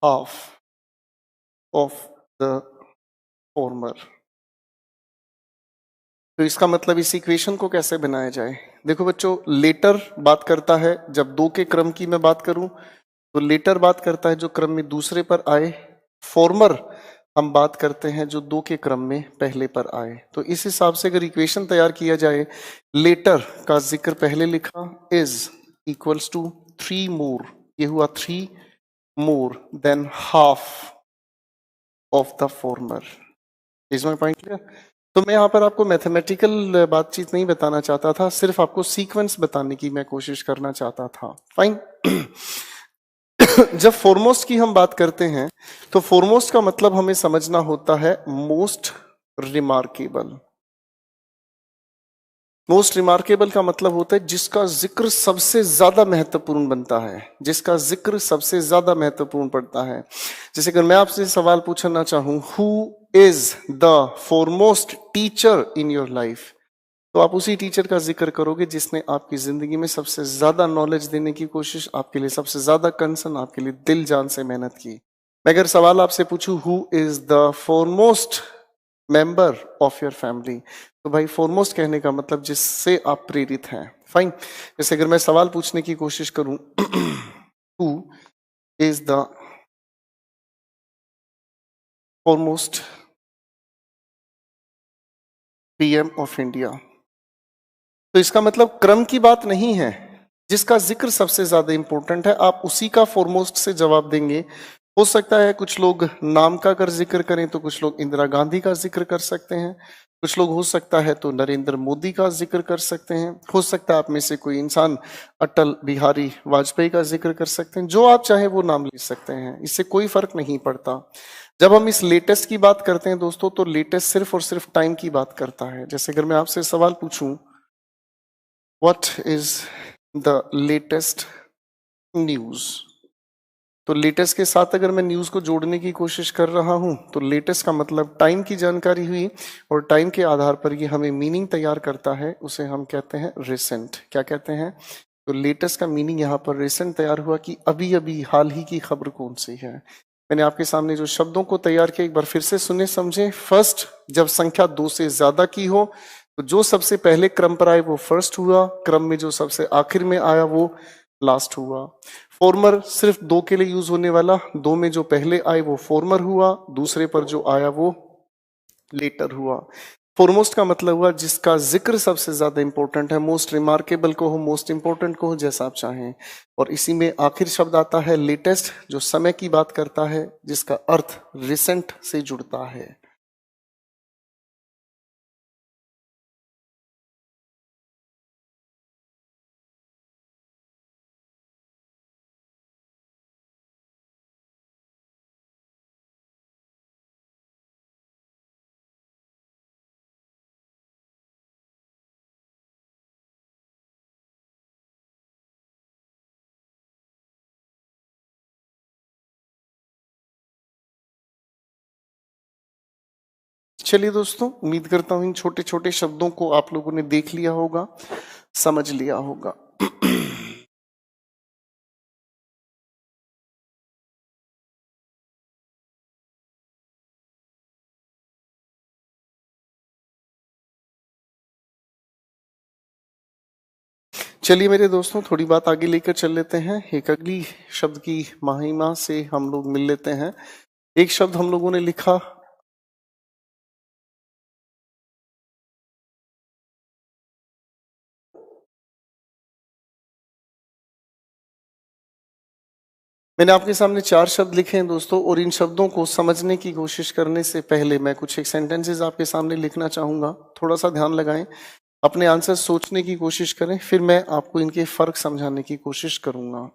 half of the former। तो इसका मतलब इस इक्वेशन को कैसे बनाया जाए? देखो बच्चों, लेटर बात करता है, जब दो के क्रम की मैं बात करूं तो लेटर बात करता है जो क्रम में दूसरे पर आए, फॉर्मर हम बात करते हैं जो दो के क्रम में पहले पर आए। तो इस हिसाब से अगर इक्वेशन तैयार किया जाए, लेटर का जिक्र पहले लिखा, इज इक्वल्स टू 3 मोर, ये हुआ 3 more than half of the former. Is my point clear? तो मैं यहाँ पर आपको मैथमेटिकल बातचीत नहीं बताना चाहता था, सिर्फ आपको सीक्वेंस बताने की मैं कोशिश करना चाहता था। फाइन। जब फॉरमोस्ट की हम बात करते हैं तो फॉरमोस्ट का मतलब हमें समझना होता है मोस्ट रिमार्केबल। मोस्ट रिमार्केबल का मतलब होता है जिसका जिक्र सबसे ज्यादा महत्वपूर्ण बनता है, जिसका जिक्र सबसे ज्यादा महत्वपूर्ण पड़ता है। जैसे अगर मैं आपसे सवाल पूछना चाहूं, who is the foremost teacher in your life, तो आप उसी टीचर का जिक्र करोगे जिसने आपकी जिंदगी में सबसे ज्यादा नॉलेज देने की कोशिश, आपके लिए सबसे ज्यादा कंसर्न, आपके लिए दिल जान से मेहनत की। मैं अगर सवाल आपसे पूछूं, who is the foremost member of your family, तो भाई फॉरमोस्ट कहने का मतलब जिससे आप प्रेरित हैं। फाइन। जैसे अगर मैं सवाल पूछने की कोशिश करूं, who is the foremost PM of India, तो इसका मतलब क्रम की बात नहीं है, जिसका जिक्र सबसे ज्यादा इंपॉर्टेंट है आप उसी का फॉरमोस्ट से जवाब देंगे। हो सकता है कुछ लोग नाम का अगर जिक्र करें तो कुछ लोग इंदिरा गांधी का जिक्र कर सकते हैं, कुछ लोग हो सकता है तो नरेंद्र मोदी का जिक्र कर सकते हैं, हो सकता है आप में से कोई इंसान अटल बिहारी वाजपेयी का जिक्र कर सकते हैं, जो आप चाहे वो नाम ले सकते हैं, इससे कोई फर्क नहीं पड़ता। जब हम इस लेटेस्ट की बात करते हैं दोस्तों, तो लेटेस्ट सिर्फ और सिर्फ टाइम की बात करता है। जैसे अगर मैं आपसे सवाल पूछूं, what is the latest news, तो लेटेस्ट के साथ अगर मैं न्यूज को जोड़ने की कोशिश कर रहा हूं तो लेटेस्ट का मतलब टाइम की जानकारी हुई, और टाइम के आधार पर ये हमें मीनिंग तैयार करता है, उसे हम कहते हैं रिसेंट। क्या कहते हैं? तो लेटेस्ट का मीनिंग यहाँ पर रिसेंट तैयार हुआ कि अभी अभी हाल ही की खबर कौन सी है। मैंने आपके सामने जो शब्दों को तैयार किया एक बार फिर से सुने समझे। फर्स्ट, जब संख्या 2 से ज्यादा की हो तो जो सबसे पहले क्रम पर आए वो फर्स्ट हुआ, क्रम में जो सबसे आखिर में आया वो लास्ट हुआ। फॉर्मर सिर्फ दो के लिए यूज होने वाला, दो में जो पहले आए वो फॉर्मर हुआ, दूसरे पर जो आया वो लेटर हुआ। फॉरमोस्ट का मतलब हुआ जिसका जिक्र सबसे ज्यादा इंपॉर्टेंट है, मोस्ट रिमार्केबल को हो, मोस्ट इंपॉर्टेंट को हो, जैसा आप चाहें। और इसी में आखिर शब्द आता है लेटेस्ट, जो समय की बात करता है, जिसका अर्थ रिसेंट से जुड़ता है। चलिए दोस्तों, उम्मीद करता हूं इन छोटे छोटे शब्दों को आप लोगों ने देख लिया होगा, समझ लिया होगा। चलिए मेरे दोस्तों, थोड़ी बात आगे लेकर चल लेते हैं। एक अगली शब्द की महिमा से हम लोग मिल लेते हैं। एक शब्द हम लोगों ने लिखा, मैंने आपके सामने 4 शब्द लिखे हैं दोस्तों, और इन शब्दों को समझने की कोशिश करने से पहले मैं कुछ एक सेंटेंसेस आपके सामने लिखना चाहूंगा। थोड़ा सा ध्यान लगाएं, अपने आंसर सोचने की कोशिश करें, फिर मैं आपको इनके फर्क समझाने की कोशिश करूंगा।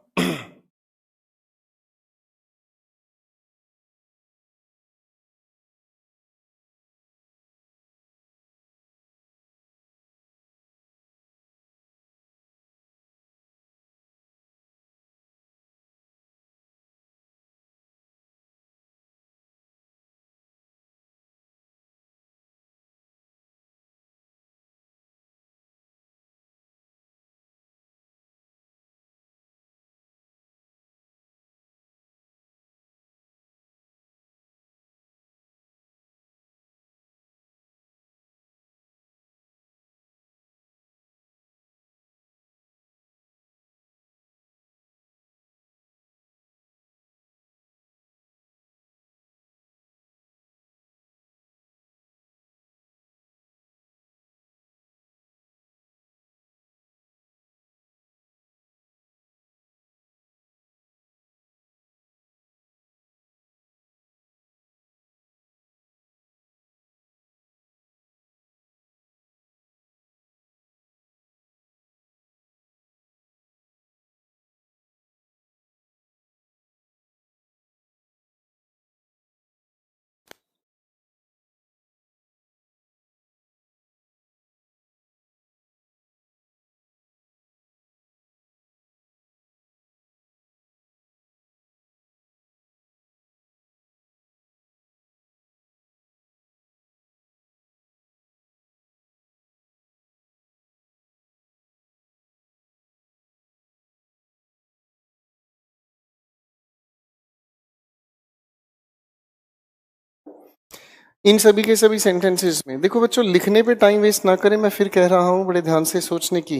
इन सभी के सभी सेंटेंसेस में देखो बच्चों, लिखने पे टाइम वेस्ट ना करें, मैं फिर कह रहा हूं, बड़े ध्यान से सोचने की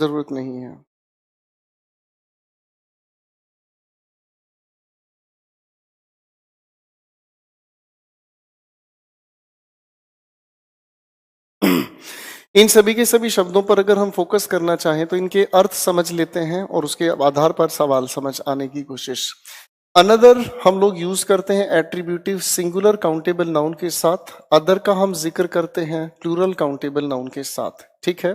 जरूरत नहीं है। इन सभी के सभी शब्दों पर अगर हम फोकस करना चाहें तो इनके अर्थ समझ लेते हैं और उसके आधार पर सवाल समझ आने की कोशिश। अनदर हम लोग यूज करते हैं एट्रीब्यूटिव सिंगुलर काउंटेबल नाउन के साथ, अदर का हम जिक्र करते हैं प्लूरल काउंटेबल नाउन के साथ। ठीक है,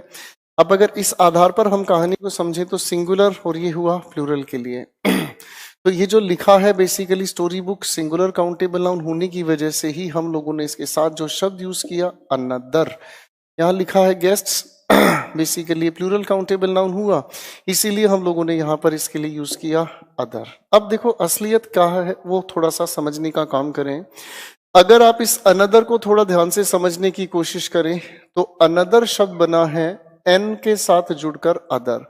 अब अगर इस आधार पर हम कहानी को समझें तो सिंगुलर और ये हुआ प्लूरल के लिए। तो ये जो लिखा है basically story book singular countable noun होने की वजह से ही हम लोगों ने इसके साथ जो शब्द यूज किया अनदर, यहाँ लिखा है guests, basically plural countable noun हुआ, इसीलिए हम लोगों ने यहाँ पर इसके लिए यूज किया अदर। अब देखो असलियत क्या है वो थोड़ा सा समझने का काम करें। अगर आप इस अनदर को थोड़ा ध्यान से समझने की कोशिश करें तो अनदर शब्द बना है एन के साथ जुड़कर अदर,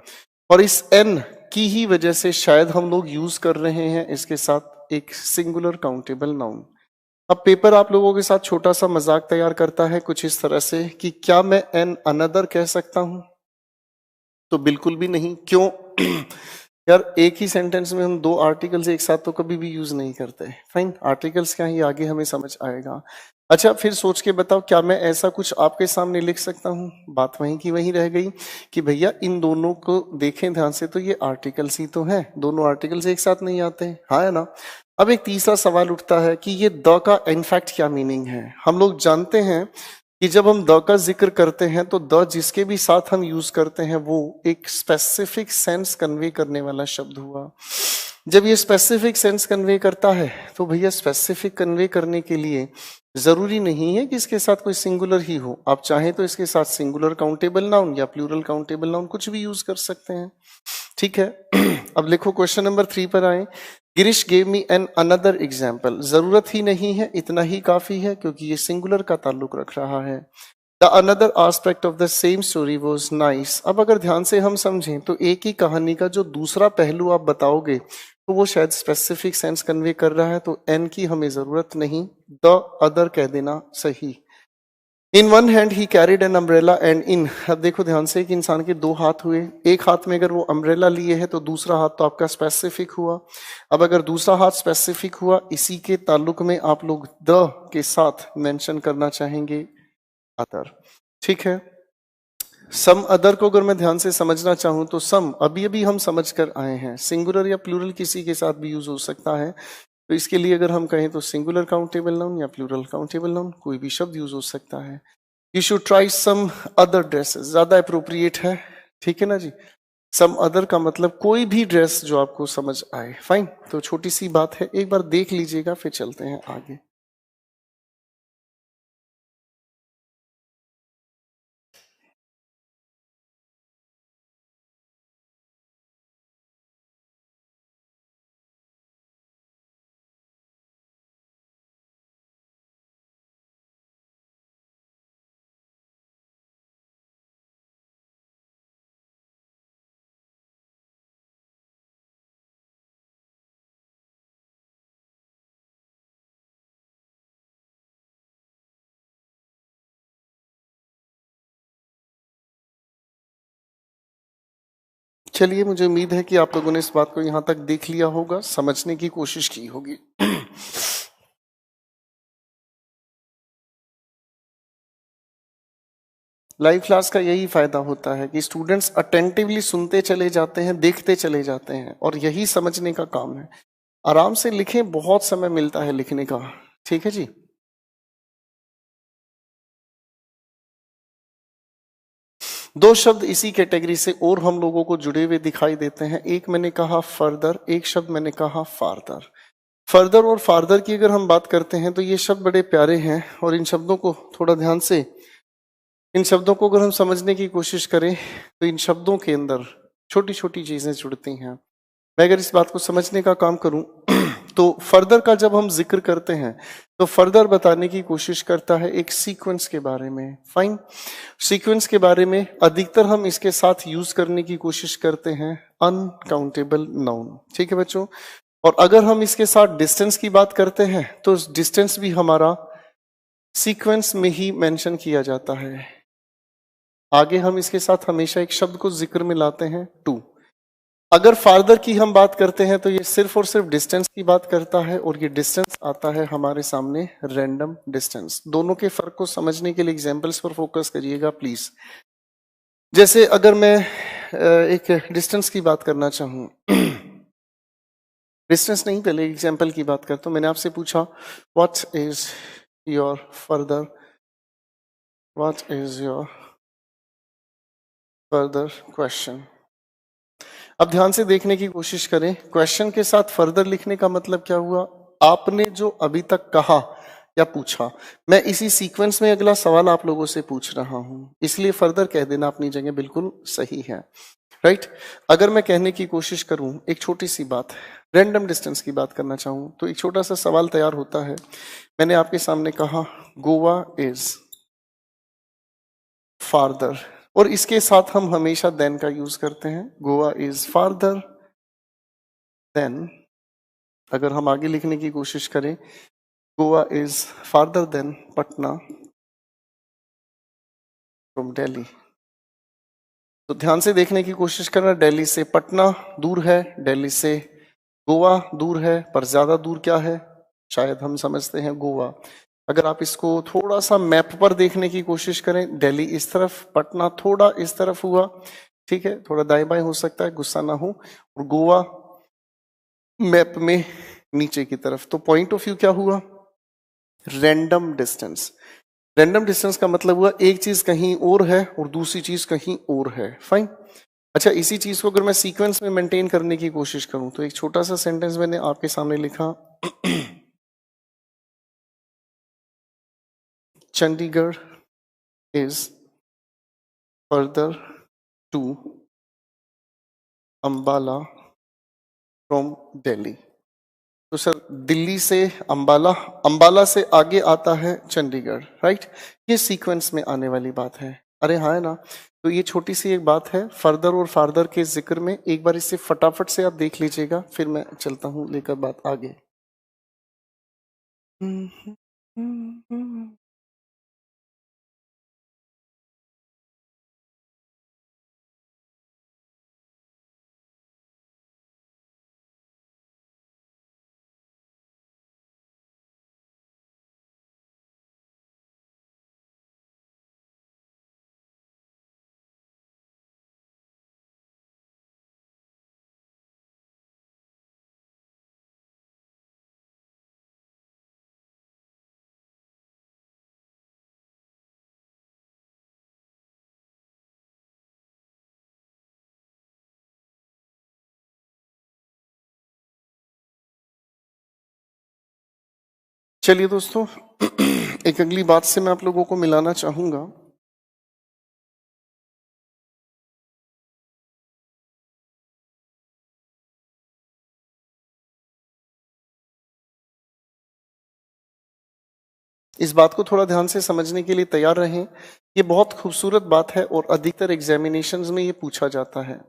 और इस एन की ही वजह से शायद हम लोग यूज कर रहे हैं इसके साथ एक सिंगुलर काउंटेबल नाउन। अब पेपर आप लोगों के साथ छोटा सा मजाक तैयार करता है कुछ इस तरह से कि क्या मैं एन अनदर कह सकता हूं? तो बिल्कुल भी नहीं। क्यों? यार एक ही सेंटेंस में हम 2 आर्टिकल्स एक साथ तो कभी भी यूज नहीं करते। फाइन, आर्टिकल्स क्या ही आगे हमें समझ आएगा। अच्छा फिर सोच के बताओ, क्या मैं ऐसा कुछ आपके सामने लिख सकता हूं? बात वहीं की वहीं रह गई कि भैया इन दोनों को देखें ध्यान से तो ये आर्टिकल्स ही तो हैं, दोनों आर्टिकल्स एक साथ नहीं आते हैं, हाँ है ना। अब एक तीसरा सवाल उठता है कि ये द का इनफैक्ट क्या मीनिंग है। हम लोग जानते हैं कि जब हम द का जिक्र करते हैं तो द जिसके भी साथ हम यूज करते हैं वो एक स्पेसिफिक सेंस कन्वे करने वाला शब्द हुआ। जब ये स्पेसिफिक सेंस कन्वे करता है तो भैया स्पेसिफिक कन्वे करने के लिए जरूरी नहीं है कि इसके साथ कोई सिंगुलर ही हो, आप चाहें तो इसके साथ सिंगुलर काउंटेबल नाउन या प्लूरल काउंटेबल नाउन कुछ भी यूज कर सकते हैं। ठीक है, अब लिखो क्वेश्चन नंबर 3 पर आए। Girish gave me an another example, जरूरत ही नहीं है, इतना ही काफी है क्योंकि ये सिंगुलर का ताल्लुक रख रहा है। The another aspect of the same story was nice. अब अगर ध्यान से हम समझें तो एक ही कहानी का जो दूसरा पहलू आप बताओगे तो वो शायद स्पेसिफिक सेंस कन्वे कर रहा है, तो एन की हमें जरूरत नहीं, द अदर कह देना सही। In one hand he carried an umbrella and in, अब देखो ध्यान से, एक इंसान के 2 हाथ हुए, एक हाथ में अगर वो अम्ब्रेला लिए है तो दूसरा हाथ तो आपका स्पेसिफिक हुआ। अब अगर दूसरा हाथ स्पेसिफिक हुआ, इसी के ताल्लुक में आप लोग द के साथ मेंशन करना चाहेंगे अदर। ठीक है, सम अदर को अगर मैं ध्यान से समझना चाहूं तो सम अभी अभी हम समझ कर आए हैं, सिंगुलर या प्लूरल किसी के साथ भी यूज हो सकता है। तो इसके लिए अगर हम कहें तो सिंगुलर काउंटेबल नाउन या प्लूरल काउंटेबल नाउन, कोई भी शब्द यूज हो सकता है। You should try some other dresses, ज्यादा अप्रोप्रिएट है, ठीक है ना जी। सम अदर का मतलब कोई भी ड्रेस जो आपको समझ आए, फाइन। तो छोटी सी बात है, एक बार देख लीजिएगा फिर चलते हैं आगे। चलिए, मुझे उम्मीद है कि आप लोगों ने इस बात को यहां तक देख लिया होगा, समझने की कोशिश की होगी। लाइव क्लास का यही फायदा होता है कि स्टूडेंट्स अटेंटिवली सुनते चले जाते हैं, देखते चले जाते हैं, और यही समझने का काम है। आराम से लिखें, बहुत समय मिलता है लिखने का, ठीक है जी। दो शब्द इसी कैटेगरी से और हम लोगों को जुड़े हुए दिखाई देते हैं। एक मैंने कहा फर्दर, एक शब्द मैंने कहा फार्दर। फर्दर और फार्दर की अगर हम बात करते हैं तो ये शब्द बड़े प्यारे हैं, और इन शब्दों को थोड़ा ध्यान से, इन शब्दों को अगर हम समझने की कोशिश करें तो इन शब्दों के अंदर छोटी छोटी चीजें जुड़ती हैं। मैं अगर इस बात को समझने का काम करूं तो फर्दर का जब हम जिक्र करते हैं तो फर्दर बताने की कोशिश करता है एक सीक्वेंस के बारे में, फाइन। सीक्वेंस के बारे में अधिकतर हम इसके साथ यूज करने की कोशिश करते हैं अनकाउंटेबल नाउन, ठीक है बच्चों। और अगर हम इसके साथ डिस्टेंस की बात करते हैं तो डिस्टेंस भी हमारा सीक्वेंस में ही मेंशन किया जाता है। आगे हम इसके साथ हमेशा एक शब्द को जिक्र में लाते हैं, टू। अगर फार्दर की हम बात करते हैं तो ये सिर्फ और सिर्फ डिस्टेंस की बात करता है, और ये डिस्टेंस आता है हमारे सामने रैंडम डिस्टेंस। दोनों के फर्क को समझने के लिए एग्जांपल्स पर फोकस करिएगा प्लीज। जैसे अगर मैं एक डिस्टेंस की बात करना चाहूं, डिस्टेंस नहीं, पहले एग्जाम्पल की बात करता हूं। मैंने आपसे पूछा what is your further, what is your further question. अब ध्यान से देखने की कोशिश करें, क्वेश्चन के साथ फर्दर लिखने का मतलब क्या हुआ, आपने जो अभी तक कहा या पूछा, मैं इसी सीक्वेंस में अगला सवाल आप लोगों से पूछ रहा हूं, इसलिए फर्दर कह देना अपनी जगह बिल्कुल सही है, राइट। अगर मैं कहने की कोशिश करूं एक छोटी सी बात, रैंडम डिस्टेंस की बात करना चाहूं, तो एक छोटा सा सवाल तैयार होता है। मैंने आपके सामने कहा गोवा इज फार्दर, और इसके साथ हम हमेशा देन का यूज करते हैं, गोवा इज फार्दर देन। अगर हम आगे लिखने की कोशिश करें, Goa is farther than Patna from Delhi. तो ध्यान से देखने की कोशिश करना, दिल्ली से पटना दूर है, दिल्ली से गोवा दूर है, पर ज्यादा दूर क्या है, शायद हम समझते हैं गोवा। अगर आप इसको थोड़ा सा मैप पर देखने की कोशिश करें, दिल्ली इस तरफ, पटना थोड़ा इस तरफ हुआ, ठीक है, थोड़ा दाएं बाएं हो सकता है, गुस्सा ना हो, और गोवा मैप में नीचे की तरफ। तो पॉइंट ऑफ व्यू क्या हुआ, रैंडम डिस्टेंस। रैंडम डिस्टेंस का मतलब हुआ एक चीज कहीं और है और दूसरी चीज कहीं और है, फाइन। अच्छा, इसी चीज को अगर मैं सीक्वेंस में मेंटेन करने की कोशिश करूं तो एक छोटा सा सेंटेंस मैंने आपके सामने लिखा, Chandigarh is further to Ambala from Delhi. तो सर दिल्ली से अंबाला, अंबाला से आगे आता है चंडीगढ़, राइट। ये सीक्वेंस में आने वाली बात है, अरे हाँ है ना। तो ये छोटी सी एक बात है फर्दर और फार्दर के जिक्र में, एक बार इसे फटाफट से आप देख लीजिएगा, फिर मैं चलता हूं लेकर बात आगे। चलिए दोस्तों, एक अगली बात से मैं आप लोगों को मिलाना चाहूंगा। इस बात को थोड़ा ध्यान से समझने के लिए तैयार रहें। ये बहुत खूबसूरत बात है और अधिकतर एग्जामिनेशंस में ये पूछा जाता है।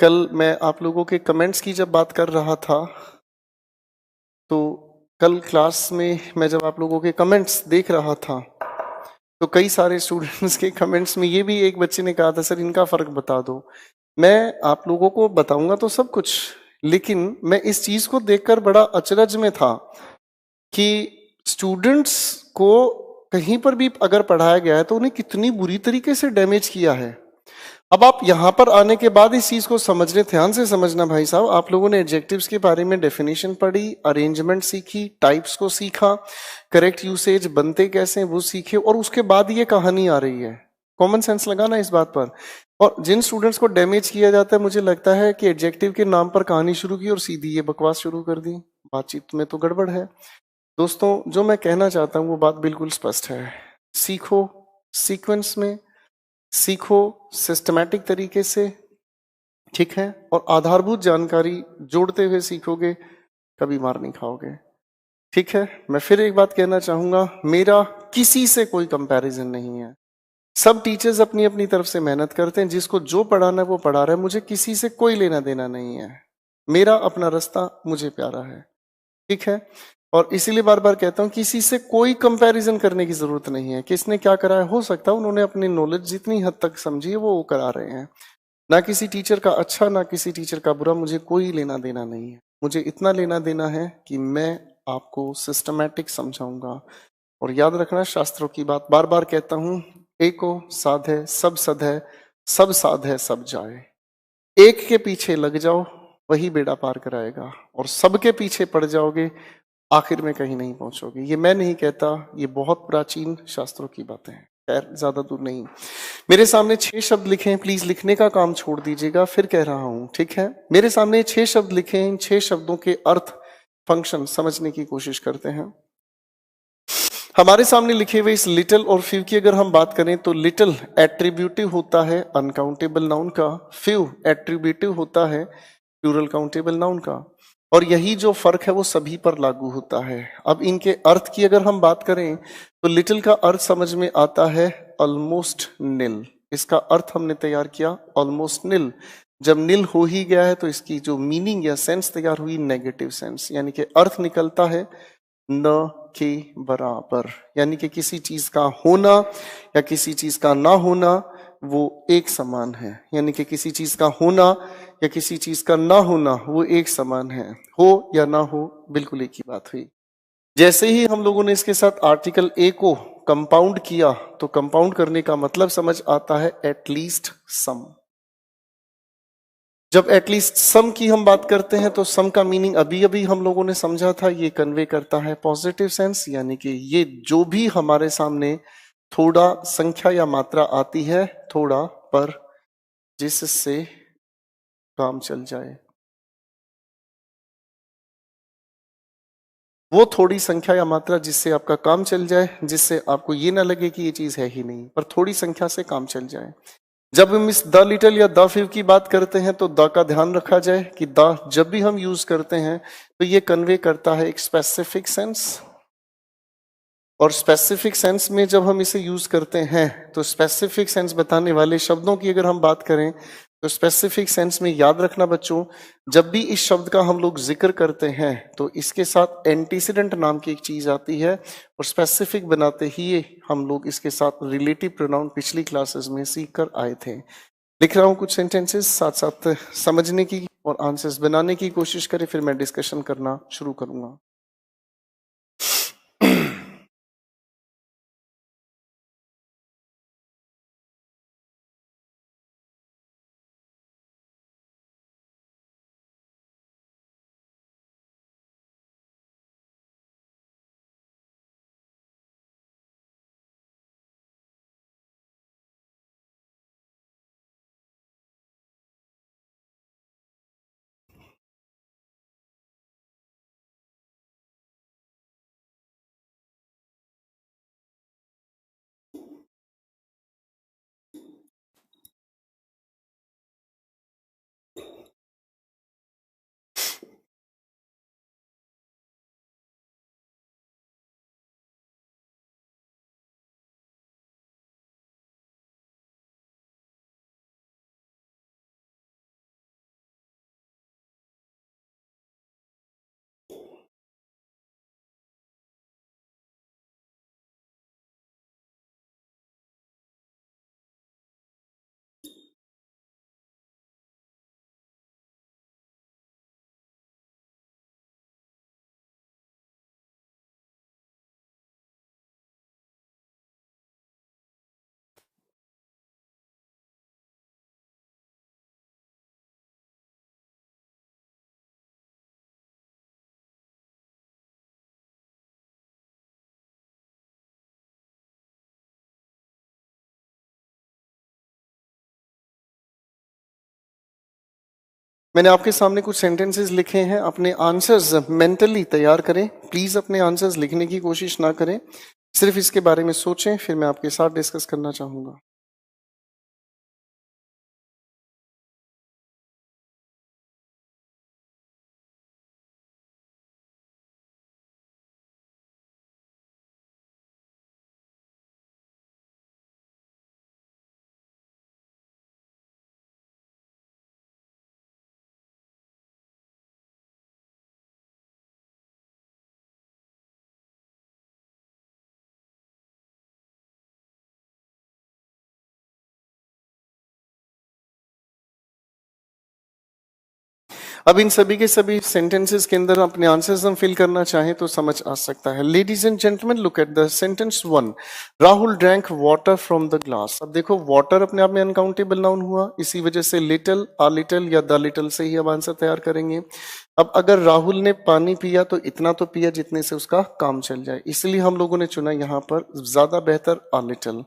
कल मैं आप लोगों के कमेंट्स की जब बात कर रहा था, तो कल क्लास में मैं जब आप लोगों के कमेंट्स देख रहा था, तो कई सारे स्टूडेंट्स के कमेंट्स में ये भी एक बच्चे ने कहा था, सर इनका फर्क बता दो। मैं आप लोगों को बताऊंगा तो सब कुछ, लेकिन मैं इस चीज को देखकर बड़ा अचरज में था कि स्टूडेंट्स को कहीं पर भी अगर पढ़ाया गया है तो उन्हें कितनी बुरी तरीके से डैमेज किया है। अब आप यहां पर आने के बाद इस चीज को समझने, ध्यान से समझना भाई साहब, आप लोगों ने एडजेक्टिव्स के बारे में डेफिनेशन पढ़ी, अरेंजमेंट सीखी, टाइप्स को सीखा, करेक्ट यूसेज बनते कैसे वो सीखे, और उसके बाद ये कहानी आ रही है। कॉमन सेंस लगाना इस बात पर। और जिन स्टूडेंट्स को डैमेज किया जाता है, मुझे लगता है कि एडजेक्टिव के नाम पर कहानी शुरू की और सीधी ये बकवास शुरू कर दी। बातचीत में तो गड़बड़ है। दोस्तों, जो मैं कहना चाहता हूं वो बात बिल्कुल स्पष्ट है। सीखो सीक्वेंस में, सीखो सिस्टमैटिक तरीके से, ठीक है, और आधारभूत जानकारी जोड़ते हुए सीखोगे, कभी मार नहीं खाओगे। ठीक है, मैं फिर एक बात कहना चाहूंगा, मेरा किसी से कोई कंपैरिजन नहीं है। सब टीचर्स अपनी अपनी तरफ से मेहनत करते हैं, जिसको जो पढ़ाना है वो पढ़ा रहा है, मुझे किसी से कोई लेना देना नहीं है। मेरा अपना रास्ता मुझे प्यारा है, ठीक है। और इसीलिए बार बार कहता हूं, किसी से कोई कंपैरिजन करने की जरूरत नहीं है। किसने क्या करा है, हो सकता है उन्होंने अपनी नॉलेज जितनी हद तक समझी है वो करा रहे हैं। ना किसी टीचर का अच्छा, ना किसी टीचर का बुरा, मुझे कोई लेना देना नहीं है। मुझे इतना लेना देना है कि मैं आपको सिस्टमैटिक समझाऊंगा। और याद रखना, शास्त्रों की बात बार बार कहता हूं, एको साध है सब सद है, सब साध है सब जाए। एक के पीछे लग जाओ, वही बेड़ा पार कराएगा, और सबके पीछे पड़ जाओगे, आखिर में कहीं नहीं पहुंचोगे। ये मैं नहीं कहता, ये बहुत प्राचीन शास्त्रों की बातें हैं। खैर, ज्यादा दूर नहीं। मेरे सामने 6 शब्द लिखे हैं, प्लीज लिखने का काम छोड़ दीजिएगा, फिर कह रहा हूं, ठीक है। मेरे सामने 6 शब्द लिखे हैं, इन 6 शब्दों के अर्थ, फंक्शन समझने की कोशिश करते हैं। हमारे सामने लिखे हुए इस लिटिल और फ्यू की अगर हम बात करें, तो लिटिल एट्रीब्यूटिव होता है अनकाउंटेबल नाउन का, फ्यू एट्रीब्यूटिव होता है प्लूरल काउंटेबल नाउन का। और यही जो फर्क है वो सभी पर लागू होता है। अब इनके अर्थ की अगर हम बात करें, तो लिटिल का अर्थ समझ में आता है ऑलमोस्ट निल। इसका अर्थ हमने तैयार किया ऑलमोस्ट निल। जब निल हो ही गया है तो इसकी जो मीनिंग या सेंस तैयार हुई, नेगेटिव सेंस, यानी कि अर्थ निकलता है न के बराबर। यानी कि किसी चीज का होना या किसी चीज का ना होना वो एक समान है। यानी कि किसी चीज का होना या किसी चीज का ना होना वो एक समान है। हो या ना हो, बिल्कुल एक ही बात हुई। जैसे ही हम लोगों ने इसके साथ आर्टिकल ए को कंपाउंड किया, तो कंपाउंड करने का मतलब समझ आता है एटलीस्ट सम। जब एटलीस्ट सम की हम बात करते हैं, तो सम का मीनिंग अभी अभी हम लोगों ने समझा था, ये कन्वे करता है पॉजिटिव सेंस। यानी कि ये जो भी हमारे सामने थोड़ा संख्या या मात्रा आती है, थोड़ा पर जिससे काम चल जाए, वो थोड़ी संख्या या मात्रा जिससे आपका काम चल जाए, जिससे आपको ये ना लगे कि ये चीज है ही नहीं, पर थोड़ी संख्या से काम चल जाए। जब हम इस द लिटिल या द फ्यू की बात करते हैं, तो द का ध्यान रखा जाए कि द जब भी हम यूज करते हैं तो ये कन्वे करता है एक स्पेसिफिक सेंस। और स्पेसिफिक सेंस में जब हम इसे यूज करते हैं, तो स्पेसिफिक सेंस बताने वाले शब्दों की अगर हम बात करें, तो स्पेसिफिक सेंस में याद रखना बच्चों, जब भी इस शब्द का हम लोग जिक्र करते हैं तो इसके साथ एंटीसीडेंट नाम की एक चीज आती है, और स्पेसिफिक बनाते ही हम लोग इसके साथ रिलेटिव प्रोनाउन पिछली क्लासेस में सीख कर आए थे। लिख रहा हूं कुछ सेंटेंसेस, साथ साथ समझने की और आंसर्स बनाने की कोशिश करें, फिर मैं डिस्कशन करना शुरू करूंगा। मैंने आपके सामने कुछ सेंटेंसेस लिखे हैं, अपने आंसर्स मेंटली तैयार करें। प्लीज अपने आंसर्स लिखने की कोशिश ना करें, सिर्फ इसके बारे में सोचें, फिर मैं आपके साथ डिस्कस करना चाहूंगा। अब इन सभी के सभी सेंटेंसेस के अंदर अपने आंसर्स हम फिल करना चाहें तो समझ आ सकता है। Ladies and gentleman, look at the sentence one. Rahul drank water from the glass. अब देखो, वाटर अपने आप में अनकाउंटेबल नाउन हुआ, इसी वजह से लिटिल, आ लिटिल या द लिटिल से ही अब आंसर तैयार करेंगे। अब अगर राहुल ने पानी पिया तो इतना तो पिया जितने से उसका काम चल जाए, इसलिए हम लोगों ने चुना यहां पर ज्यादा बेहतर a little.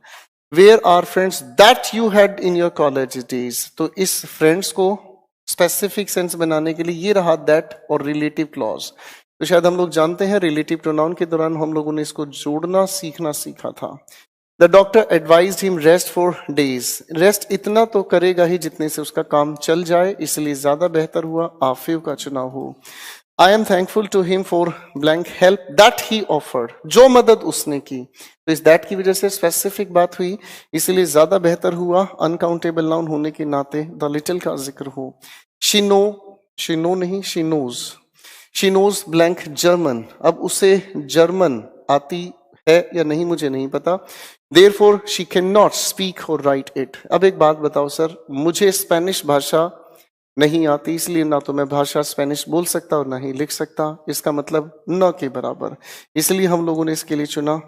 Where are friends that you had in your college days, तो इस फ्रेंड्स को स्पेसिफिक सेंस बनाने के लिए ये रहा दैट और रिलेटिव क्लॉज। तो शायद हम लोग जानते हैं रिलेटिव प्रोनाउन के दौरान हम लोगों ने इसको जोड़ना सीखना सीखा था। The doctor advise him rest for days. Rest इतना तो करेगा ही जितने से उसका काम चल जाए, इसलिए ज्यादा बेहतर हुआ आफिव का चुनाव हो। I am thankful to him for blank help that he offered, जो मदद उसने की। तो इस दैट की वजह से स्पेसिफिक बात हुई, इसलिए ज्यादा बेहतर हुआ अनकाउंटेबल नाउन होने के नाते द लिटिल का जिक्र हो। शी नो, शी नो नहीं, she knows. She knows blank German. अब उसे जर्मन आती है या नहीं मुझे नहीं पता। Therefore she can not speak और राइट इट। अब एक बात बताओ सर, मुझे स्पेनिश भाषा नहीं आती, इसलिए ना तो मैं भाषा स्पेनिश बोल सकता और ना ही लिख सकता, इसका मतलब न के बराबर, इसलिए हम लोगों ने इसके लिए चुना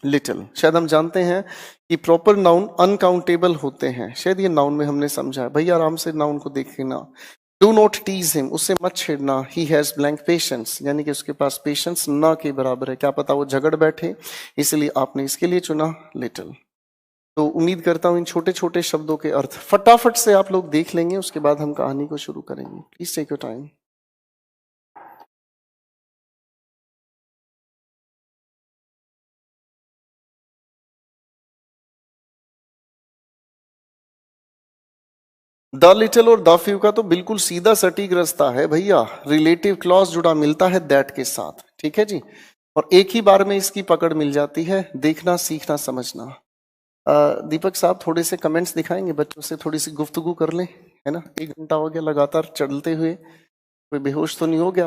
लिटिल। शायद हम जानते हैं कि प्रॉपर नाउन अनकाउंटेबल होते हैं, शायद ये नाउन में हमने समझा है। भैया आराम से नाउन को देखना। डू नॉट टीज हिम, उससे मत छेड़ना। ही हैज ब्लैंक पेशेंस, यानी कि उसके पास पेशेंस ना के बराबर है, क्या पता वो झगड़ बैठे, इसलिए आपने इसके लिए चुना लिटिल। तो उम्मीद करता हूं इन छोटे छोटे शब्दों के अर्थ फटाफट से आप लोग देख लेंगे, उसके बाद हम कहानी को शुरू करेंगे। Please take your time. The little और द फ्यू का तो बिल्कुल सीधा सटीक रास्ता है भैया, रिलेटिव क्लॉज जुड़ा मिलता है दैट के साथ, ठीक है जी। और एक ही बार में इसकी पकड़ मिल जाती है, देखना सीखना समझना। दीपक साहब थोड़े से कमेंट्स दिखाएंगे, बच्चों से थोड़ी सी गुफ्तगू कर लें, है ना। 1 घंटा हो गया लगातार चलते हुए, कोई बेहोश तो नहीं हो गया।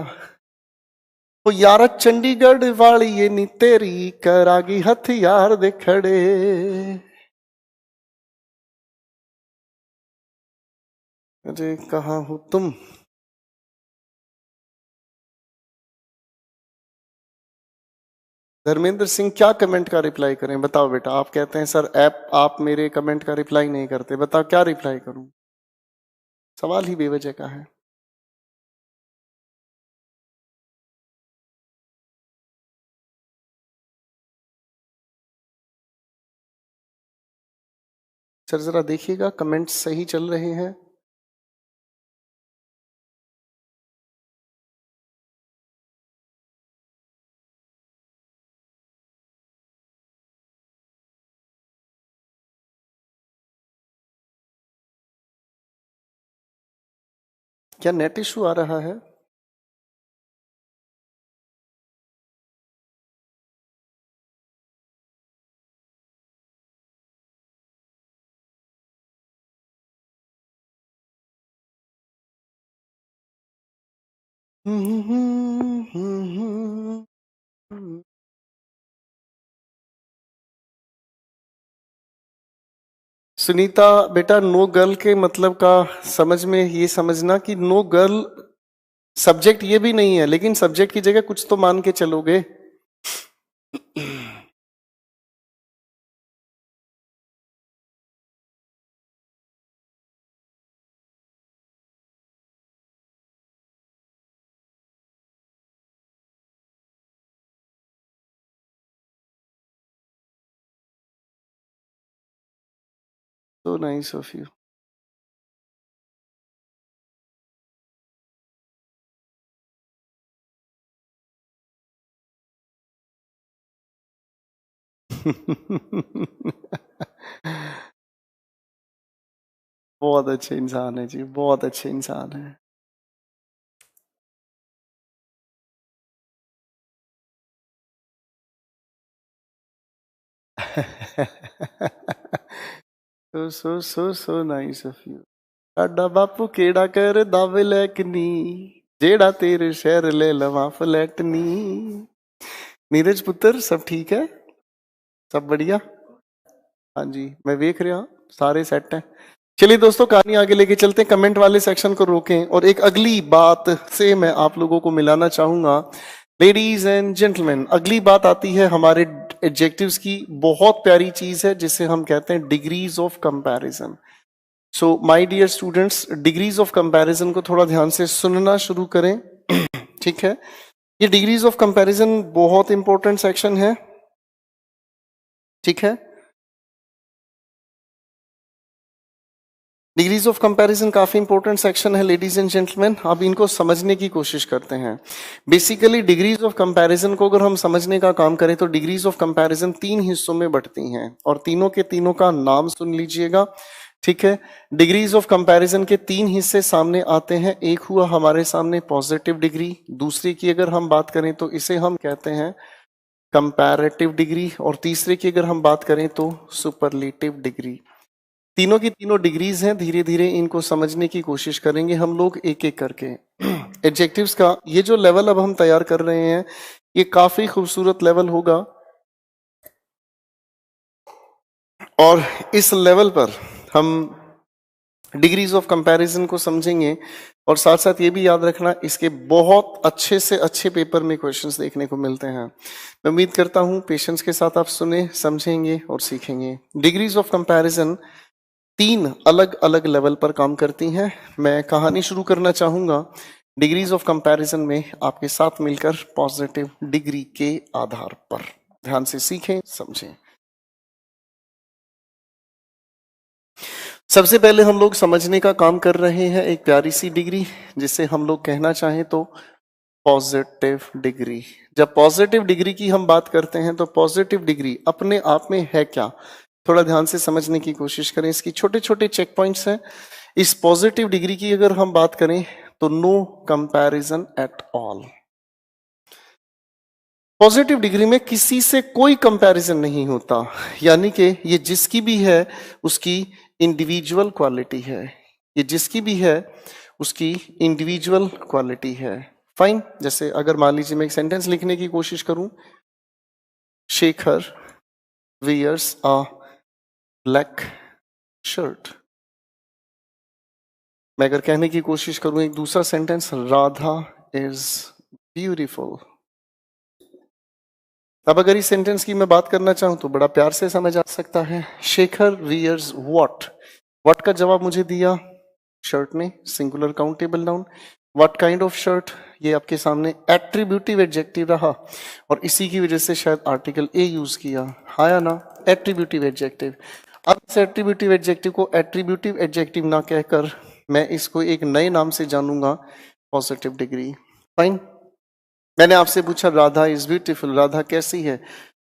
ओ यार चंडीगढ़ वाली ये नी तेरी करागी हथियार दे खड़े। अरे कहाँ हो तुम। धर्मेंद्र सिंह क्या कमेंट का रिप्लाई करें, बताओ बेटा। आप कहते हैं सर ऐप आप मेरे कमेंट का रिप्लाई नहीं करते, बताओ क्या रिप्लाई करूं। सवाल ही बेवजह का है। सर जरा देखिएगा कमेंट सही चल रहे हैं। क्या नेट इशू आ रहा है। सुनीता बेटा, नो गर्ल के मतलब का समझ में ये समझना कि नो गर्ल सब्जेक्ट ये भी नहीं है, लेकिन सब्जेक्ट की जगह कुछ तो मान के चलोगे। So nice of you. बहुत अच्छे इंसान है जी, बहुत अच्छे इंसान है। so nice of you। ਸਾਡਾ ਬਾਪੂ ਕਿਹੜਾ ਕਰਦਾ ਵਲੈਕ ਨੀ, ਜਿਹੜਾ तेरे शहर ले लवा फ्लैट नी। नीरज पुत्र सब ठीक है, सब बढ़िया। हाँ जी मैं देख रहा, सारे सेट हैं। चलिए दोस्तों कहानी आगे लेके चलते हैं, कमेंट वाले सेक्शन को रोकें और एक अगली बात से मैं आप लोगों को मिलाना चाहूंगा। लेडीज एंड जेंटलमैन, अगली बात आती है हमारे एडजेक्टिव्स की, बहुत प्यारी चीज है जिसे हम कहते हैं degrees of comparison. So my dear students, degrees of comparison को थोड़ा ध्यान से सुनना शुरू करें। ठीक है, ये डिग्रीज ऑफ कंपैरिजन बहुत इंपॉर्टेंट सेक्शन है। ठीक है, डिग्रीज ऑफ कंपैरिजन काफी इंपॉर्टेंट सेक्शन है लेडीज एंड जेंटलमैन। अब इनको समझने की कोशिश करते हैं। बेसिकली डिग्रीज ऑफ कंपैरिजन को अगर हम समझने का काम करें तो डिग्रीज ऑफ कंपैरिजन 3 हिस्सों में बढ़ती हैं और तीनों के तीनों का नाम सुन लीजिएगा। ठीक है, डिग्रीज ऑफ कंपैरिजन के 3 हिस्से सामने आते हैं। एक हुआ हमारे सामने पॉजिटिव डिग्री, दूसरी की अगर हम बात करें तो इसे हम कहते हैं कंपैरेटिव डिग्री, और तीसरे की अगर हम बात करें तो सुपरलेटिव डिग्री। तीनों की तीनों डिग्रीज हैं। धीरे धीरे इनको समझने की कोशिश करेंगे हम लोग एक एक करके। एडजेक्टिव्स का ये जो लेवल अब हम तैयार कर रहे हैं ये काफी खूबसूरत लेवल होगा और इस लेवल पर हम डिग्रीज ऑफ कंपैरिजन को समझेंगे और साथ साथ ये भी याद रखना इसके बहुत अच्छे से अच्छे पेपर में क्वेश्चंस देखने को मिलते हैं। मैं उम्मीद करता हूं पेशेंस के साथ आप सुने, समझेंगे और सीखेंगे। डिग्रीज ऑफ कंपैरिजन 3 अलग अलग लेवल पर काम करती हैं। मैं कहानी शुरू करना चाहूंगा डिग्रीज ऑफ कंपैरिजन में आपके साथ मिलकर पॉजिटिव डिग्री के आधार पर। ध्यान से सीखें, समझें। सबसे पहले हम लोग समझने का काम कर रहे हैं एक प्यारी सी डिग्री जिसे हम लोग कहना चाहें तो पॉजिटिव डिग्री। जब पॉजिटिव डिग्री की हम बात करते हैं तो पॉजिटिव डिग्री अपने आप में है क्या, थोड़ा ध्यान से समझने की कोशिश करें। इसकी छोटे छोटे चेक पॉइंट्स हैं। इस पॉजिटिव डिग्री की अगर हम बात करें तो no comparison at all. Positive degree में किसी से कोई कंपैरिजन नहीं होता, यानी कि ये जिसकी भी है उसकी इंडिविजुअल क्वालिटी है। ये जिसकी भी है उसकी इंडिविजुअल क्वालिटी है। फाइन, जैसे अगर मान लीजिए मैं एक सेंटेंस लिखने की कोशिश करूं, Shekhar wears a black shirt. मैं अगर कहने की कोशिश करूं एक दूसरा सेंटेंस, राधा इज ब्यूटीफुल। अब अगर इस सेंटेंस की मैं बात करना चाहूं तो बड़ा प्यार से समझ आ सकता है। शेखर वियर्स व्हाट, व्हाट का जवाब मुझे दिया शर्ट ने, singular countable noun. What kind of shirt, ये आपके सामने एट्रीब्यूटिव एडजेक्टिव रहा और इसी की वजह से शायद आर्टिकल ए यूज किया, आया ना, एट्रीब्यूटिव एडजेक्टिव। अब इस एट्रीब्यूटिव एडजेक्टिव को एट्रीब्यूटिव एडजेक्टिव ना कहकर मैं इसको एक नए नाम से जानूंगा, पॉजिटिव डिग्री। फाइन, मैंने आपसे पूछा राधा इज ब्यूटीफुल, राधा कैसी है,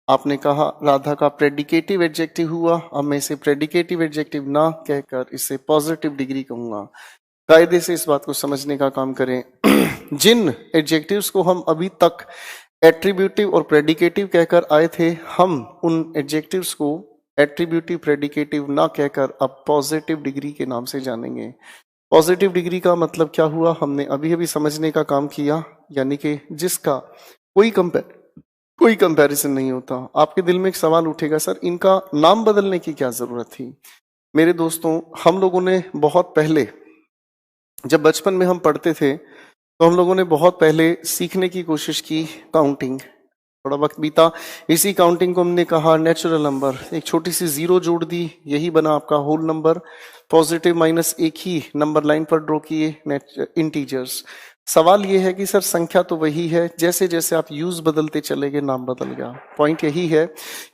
आपने कहा राधा का प्रेडिकेटिव एडजेक्टिव हुआ। अब मैं इसे प्रेडिकेटिव एडजेक्टिव ना कहकर इसे पॉजिटिव डिग्री कहूंगा। कायदे से इस बात को समझने का काम करें। जिन एडजेक्टिव्स को हम अभी तक एट्रीब्यूटिव और प्रेडिकेटिव कहकर आए थे, हम उन एडजेक्टिव्स को एट्रीब्यूटिव प्रेडिकेटिव ना कहकर अब पॉजिटिव डिग्री के नाम से जानेंगे। पॉजिटिव डिग्री का मतलब क्या हुआ, हमने अभी अभी समझने का काम किया, यानी कि जिसका कोई कंपैरिजन नहीं होता। आपके दिल में एक सवाल उठेगा, सर इनका नाम बदलने की क्या जरूरत थी। मेरे दोस्तों, हम लोगों ने बहुत पहले, जब बचपन में हम पढ़ते थे तो हम लोगों ने बहुत पहले सीखने की कोशिश की काउंटिंग। थोड़ा वक्त बीता, इसी काउंटिंग को हमने कहा नेचुरल नंबर। एक छोटी सी जीरो जोड़ दी, यही बना आपका होल नंबर। पॉजिटिव माइनस एक ही नंबर लाइन पर ड्रॉ किए, इंटीजर्स। सवाल ये है कि सर संख्या तो वही है, जैसे जैसे आप यूज बदलते चले गए नाम बदल गया। पॉइंट यही है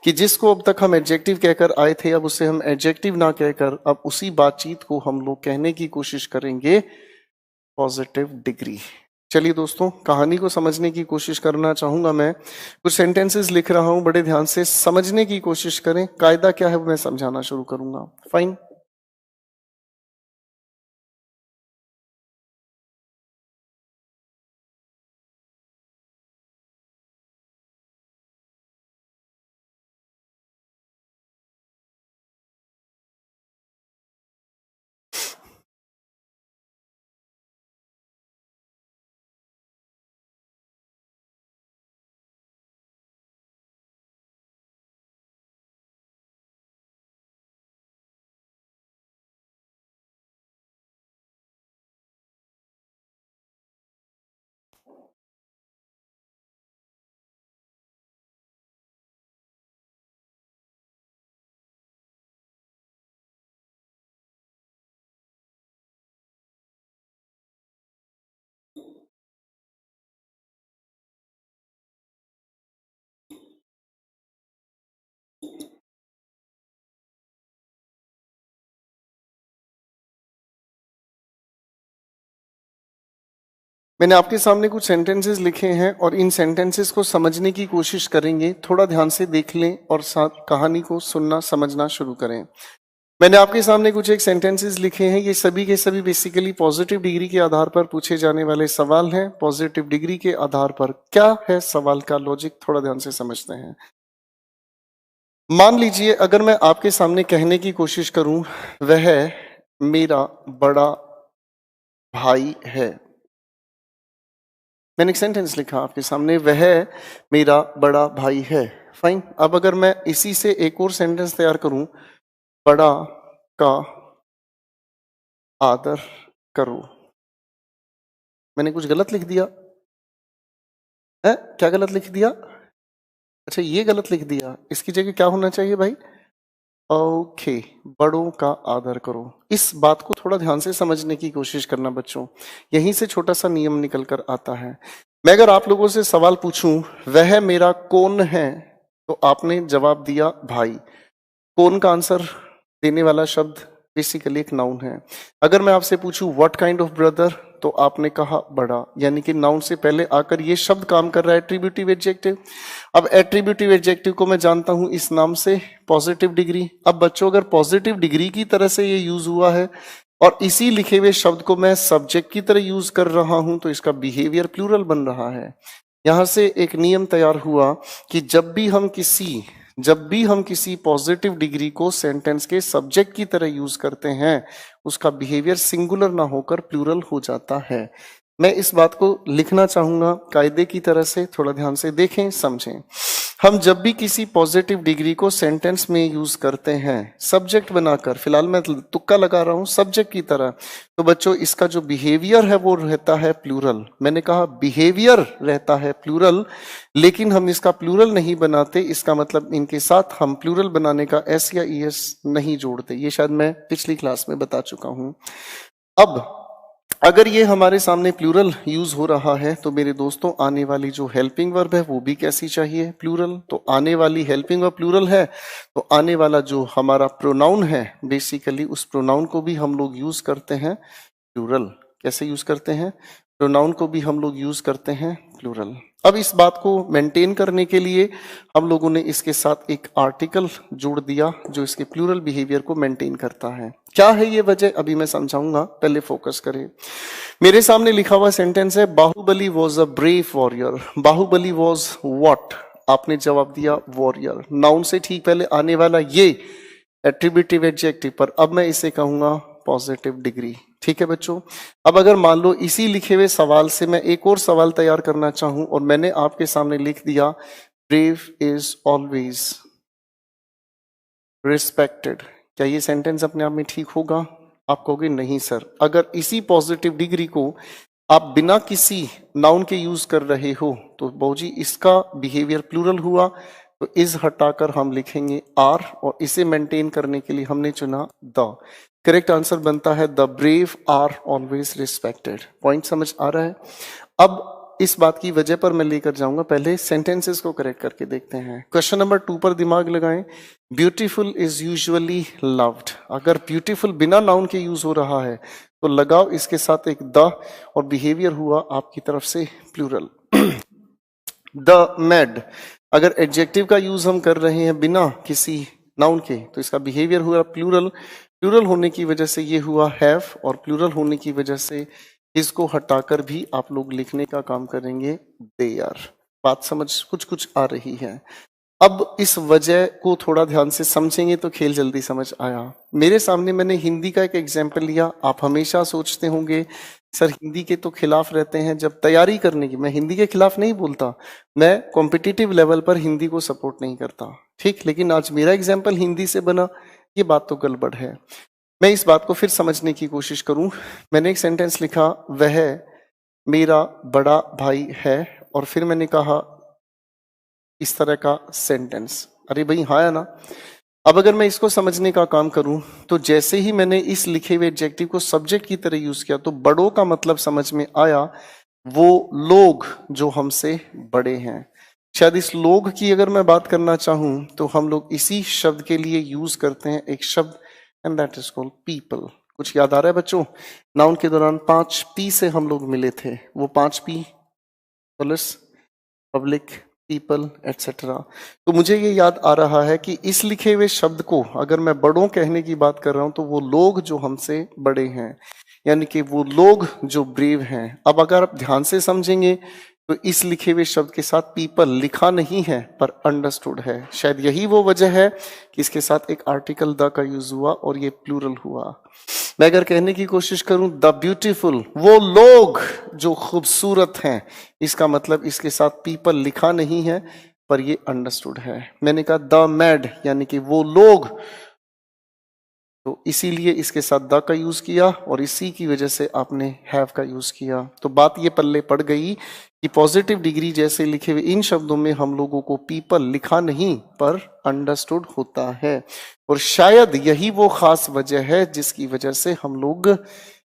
कि जिसको अब तक हम एडजेक्टिव कहकर आए थे, अब उसे हम एडजेक्टिव ना कहकर अब उसी बातचीत को हम लोग कहने की कोशिश करेंगे पॉजिटिव डिग्री। चलिए दोस्तों, कहानी को समझने की कोशिश करना चाहूंगा मैं। कुछ सेंटेंसेस लिख रहा हूं, बड़े ध्यान से समझने की कोशिश करें। कायदा क्या है वो मैं समझाना शुरू करूंगा। फाइन। मैंने आपके सामने कुछ सेंटेंसेस लिखे हैं और इन सेंटेंसेस को समझने की कोशिश करेंगे। थोड़ा ध्यान से देख लें और साथ कहानी को सुनना समझना शुरू करें। मैंने आपके सामने कुछ एक सेंटेंसेस लिखे हैं। ये सभी के सभी बेसिकली पॉजिटिव डिग्री के आधार पर पूछे जाने वाले सवाल हैं। पॉजिटिव डिग्री के आधार पर क्या है सवाल का लॉजिक, थोड़ा ध्यान से समझते हैं। मान लीजिए अगर मैं आपके सामने कहने की कोशिश करूं, वह मेरा बड़ा भाई है। मैंने एक सेंटेंस लिखा आपके सामने, वह मेरा बड़ा भाई है। फाइन। अब अगर मैं इसी से एक और सेंटेंस तैयार करूं, बड़ा का आदर करो। मैंने कुछ गलत लिख दिया है? क्या गलत लिख दिया? अच्छा, ये गलत लिख दिया। इसकी जगह क्या होना चाहिए भाई? ओके, बड़ों का आदर करो। इस बात को थोड़ा ध्यान से समझने की कोशिश करना बच्चों। यहीं से छोटा सा नियम निकल कर आता है। मैं अगर आप लोगों से सवाल पूछूं, वह मेरा कौन है, तो आपने जवाब दिया भाई। कौन का आंसर देने वाला शब्द बेसिकली एक नाउन है। अगर मैं आपसे पूछूं व्हाट काइंड ऑफ ब्रदर, तो आपने कहा बड़ा, यानी कि नाउन से पहले आकर ये शब्द काम कर रहा है एट्रीब्यूटिव एडजेक्टिव। अब एट्रीब्यूटिव एडजेक्टिव को मैं जानता हूं इस नाम से, पॉजिटिव डिग्री। अब बच्चों अगर पॉजिटिव डिग्री की तरह से ये यूज हुआ है और इसी लिखे हुए शब्द को मैं सब्जेक्ट की तरह यूज कर रहा हूं, तो इसका बिहेवियर प्लूरल बन रहा है। यहां से एक नियम तैयार हुआ कि जब भी हम किसी पॉजिटिव डिग्री को सेंटेंस के सब्जेक्ट की तरह यूज करते हैं, उसका बिहेवियर सिंगुलर ना होकर प्लूरल हो जाता है। मैं इस बात को लिखना चाहूंगा कायदे की तरह से, थोड़ा ध्यान से देखें समझें। हम जब भी किसी पॉजिटिव डिग्री को सेंटेंस में यूज करते हैं सब्जेक्ट बनाकर, फिलहाल मैं तुक्का लगा रहा हूं सब्जेक्ट की तरह, तो बच्चों इसका जो बिहेवियर है वो रहता है प्लूरल। मैंने कहा बिहेवियर रहता है प्लूरल, लेकिन हम इसका प्लूरल नहीं बनाते। इसका मतलब इनके साथ हम प्लूरल बनाने का एस या ईएस नहीं जोड़ते। ये शायद मैं पिछली क्लास में बता चुका हूं। अब अगर ये हमारे सामने प्लूरल यूज हो रहा है, तो मेरे दोस्तों आने वाली जो हेल्पिंग वर्ब है वो भी कैसी चाहिए? प्लूरल। तो आने वाली हेल्पिंग वर्ब प्लूरल है, तो आने वाला जो हमारा प्रोनाउन है बेसिकली उस प्रोनाउन को भी हम लोग यूज करते हैं प्लूरल। कैसे यूज करते हैं? प्रोनाउन को भी हम लोग यूज करते हैं प्लूरल। अब इस बात को मेंटेन करने के लिए हम लोगों ने इसके साथ एक आर्टिकल जोड़ दिया जो इसके प्लूरल बिहेवियर को मेंटेन करता है। क्या है ये वजह, अभी मैं समझाऊंगा, पहले फोकस करें। मेरे सामने लिखा हुआ सेंटेंस है, Baahubali was a brave warrior. Baahubali was what? आपने जवाब दिया वॉरियर। नाउन से ठीक पहले आने वाला ये एट्रीब्यूटिव एडजेक्टिव, पर अब मैं इसे कहूंगा पॉजिटिव डिग्री। ठीक है बच्चों। अब अगर मान लो इसी लिखे हुए सवाल से मैं एक और सवाल तैयार करना चाहूं और मैंने आपके सामने लिख दिया ब्रेव इज ऑलवेज रिस्पेक्टेड, क्या ये सेंटेंस अपने आप में ठीक होगा? आप कहोगे नहीं सर। अगर इसी पॉजिटिव डिग्री को आप बिना किसी नाउन के यूज कर रहे हो तो बहुजी इसका बिहेवियर प्लूरल हुआ, तो इज हटाकर हम लिखेंगे आर, और इसे मेंटेन करने के लिए हमने चुना द। करेक्ट आंसर बनता है the brave are always respected. Point समझ आ रहा है? अब इस बात की वजह पर मैं लेकर जाऊंगा, पहले सेंटेंसेस को करेक्ट करके देखते हैं। क्वेश्चन नंबर 2 पर दिमाग लगाएं। Beautiful is usually loved. अगर ब्यूटीफुल बिना नाउन के यूज हो रहा है तो लगाओ इसके साथ एक द, और बिहेवियर हुआ आपकी तरफ से प्लूरल। द मैड, अगर एडजेक्टिव का यूज हम कर रहे हैं बिना किसी नाउन के तो इसका बिहेवियर हुआ प्लूरल। प्लूरल होने की वजह से ये हुआ हैव, और प्लूरल होने की वजह से इसको हटाकर भी आप लोग लिखने का काम करेंगे दे आर। बात समझ कुछ कुछ आ रही है। अब इस वजह को थोड़ा ध्यान से समझेंगे तो खेल जल्दी समझ आया। मेरे सामने मैंने हिंदी का एक एग्जाम्पल लिया। आप हमेशा सोचते होंगे सर हिंदी के तो खिलाफ रहते हैं जब तैयारी करने की। मैं हिंदी के खिलाफ नहीं बोलता, मैं कॉम्पिटिटिव लेवल पर हिंदी को सपोर्ट नहीं करता, ठीक। लेकिन आज मेरा एग्जाम्पल हिंदी से बना, ये बात तो गड़बड़ है। मैं इस बात को फिर समझने की कोशिश करूं। मैंने एक सेंटेंस लिखा, वह मेरा बड़ा भाई है, और फिर मैंने कहा इस तरह का सेंटेंस। अरे भाई हाँ है ना। अब अगर मैं इसको समझने का काम करूं तो जैसे ही मैंने इस लिखे हुए एडजेक्टिव को सब्जेक्ट की तरह यूज किया तो बड़ों का मतलब समझ में आया, वो लोग जो हमसे बड़े हैं। शायद इस लोग की अगर मैं बात करना चाहूं तो हम लोग इसी शब्द के लिए यूज करते हैं एक शब्द, and that is called people. कुछ याद आ रहा है बच्चों? नाउन के दौरान 5 पी से हम लोग मिले थे। वो 5 P, police, public, people etcetera. तो मुझे ये याद आ रहा है कि इस लिखे हुए शब्द को अगर मैं बड़ों कहने की बात कर रहा हूं तो वो लोग जो हमसे बड़े हैं, यानी कि वो लोग जो ब्रेव हैं। अब अगर आप ध्यान से समझेंगे तो इस लिखे हुए शब्द के साथ पीपल लिखा नहीं है पर अंडरस्टूड है। शायद यही वो वजह है कि इसके साथ एक आर्टिकल द का यूज हुआ और ये प्लूरल हुआ। मैं अगर कहने की कोशिश करूं द ब्यूटीफुल, वो लोग जो खूबसूरत हैं, इसका मतलब इसके साथ पीपल लिखा नहीं है पर ये अंडरस्टूड है। मैंने कहा द मैड, यानी कि वो लोग, तो इसीलिए इसके साथ द का यूज किया और इसी की वजह से आपने हैव का यूज किया। तो बात ये पल्ले पड़ गई कि पॉजिटिव डिग्री जैसे लिखे हुए इन शब्दों में हम लोगों को पीपल लिखा नहीं पर अंडरस्टूड होता है, और शायद यही वो खास वजह है जिसकी वजह से हम लोग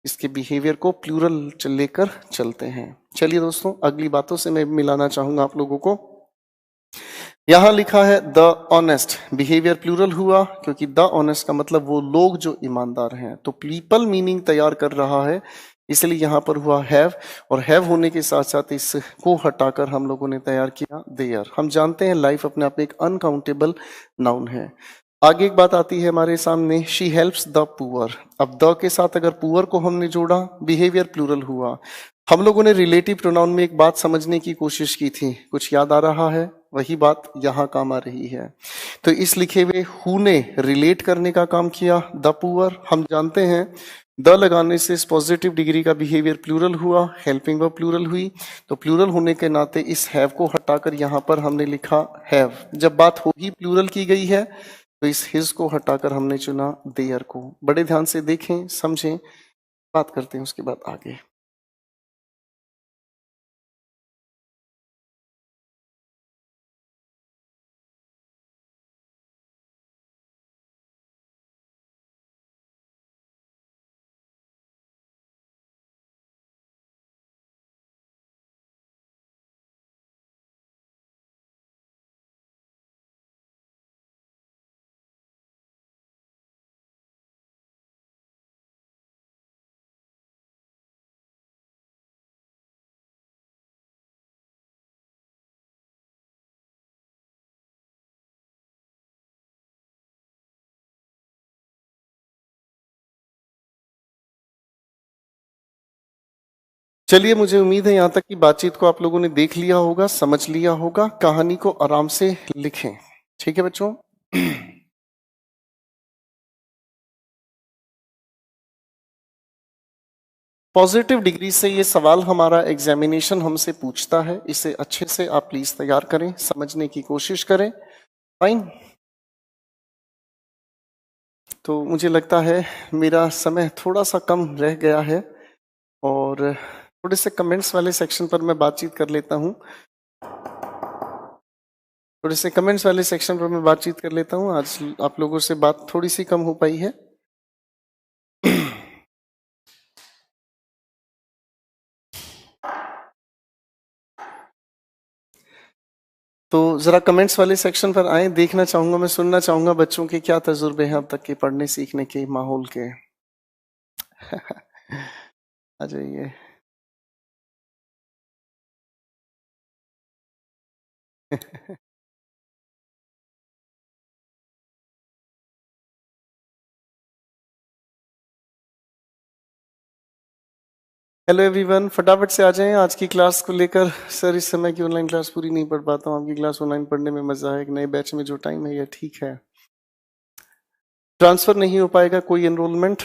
इसके बिहेवियर को प्लूरल लेकर चलते हैं। चलिए दोस्तों, अगली बातों से मैं मिलाना चाहूंगा आप लोगों को। यहां लिखा है द ऑनेस्ट, बिहेवियर प्लूरल हुआ क्योंकि द ऑनेस्ट का मतलब वो लोग जो ईमानदार हैं। तो पीपल मीनिंग तैयार कर रहा है, इसलिए यहां पर हुआ हैव, और हैव होने के साथ साथ इसको हटाकर हम लोगों ने तैयार किया देयर। हम जानते हैं लाइफ अपने आप में एक अनकाउंटेबल नाउन है। आगे एक बात आती है हमारे सामने, शी हेल्प्स द पुअर। अब द के साथ अगर पुअर को हमने जोड़ा, बिहेवियर प्लूरल हुआ। हम लोगों ने रिलेटिव प्रोनाउन में एक बात समझने की कोशिश की थी, कुछ याद आ रहा है? वही बात यहां काम आ रही है। तो इस लिखे हुए हु ने रिलेट करने का काम किया द पुअर। हम जानते हैं द लगाने से पॉजिटिव डिग्री का बिहेवियर प्लूरल हुआ, हेल्पिंग वर्ब प्लूरल हुई। तो प्लूरल होने के नाते इस हैव को हटाकर यहां पर हमने लिखा हैव। जब बात हो ही प्लूरल की गई है तो इस हिज को हटाकर हमने चुना देयर को। बड़े ध्यान से देखें, समझें, बात करते हैं उसके बाद आगे। चलिए, मुझे उम्मीद है यहाँ तक की बातचीत को आप लोगों ने देख लिया होगा, समझ लिया होगा। कहानी को आराम से लिखें, ठीक है बच्चों? पॉजिटिव डिग्री से ये सवाल हमारा एग्जामिनेशन हमसे पूछता है, इसे अच्छे से आप प्लीज तैयार करें, समझने की कोशिश करें। फाइन। तो मुझे लगता है मेरा समय थोड़ा सा कम रह गया है, और थोड़े से कमेंट्स वाले सेक्शन पर मैं बातचीत कर लेता हूँ। थोड़े से कमेंट्स वाले सेक्शन पर मैं बातचीत कर लेता हूँ। आज आप लोगों से बात थोड़ी सी कम हो पाई है। तो जरा कमेंट्स वाले सेक्शन पर आए, देखना चाहूंगा, मैं सुनना चाहूंगा बच्चों के क्या तजुर्बे हैं अब तक के पढ़ने सीखने के माहौल के। आ जाइए। हेलो एवरीवन, फटाफट से आ जाएं आज की क्लास को लेकर। सर इस समय की ऑनलाइन क्लास पूरी नहीं पढ़ पाता हूँ, आपकी क्लास ऑनलाइन पढ़ने में मजा है, एक नए बैच में जो टाइम है ये ठीक है। ट्रांसफर नहीं हो पाएगा कोई एनरोलमेंट,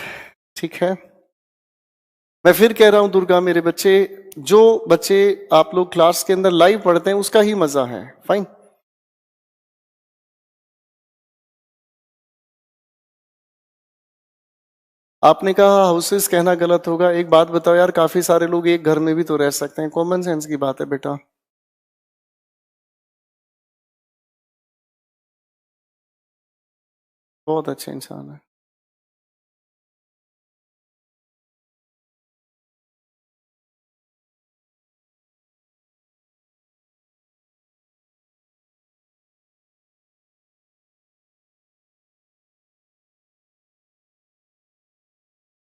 ठीक है। मैं फिर कह रहा हूं दुर्गा मेरे बच्चे, जो बच्चे आप लोग क्लास के अंदर लाइव पढ़ते हैं उसका ही मजा है, फाइन। आपने कहा हाउसेस कहना गलत होगा, एक बात बताओ यार, काफी सारे लोग एक घर में भी तो रह सकते हैं, कॉमन सेंस की बात है बेटा। बहुत अच्छे इंसान है।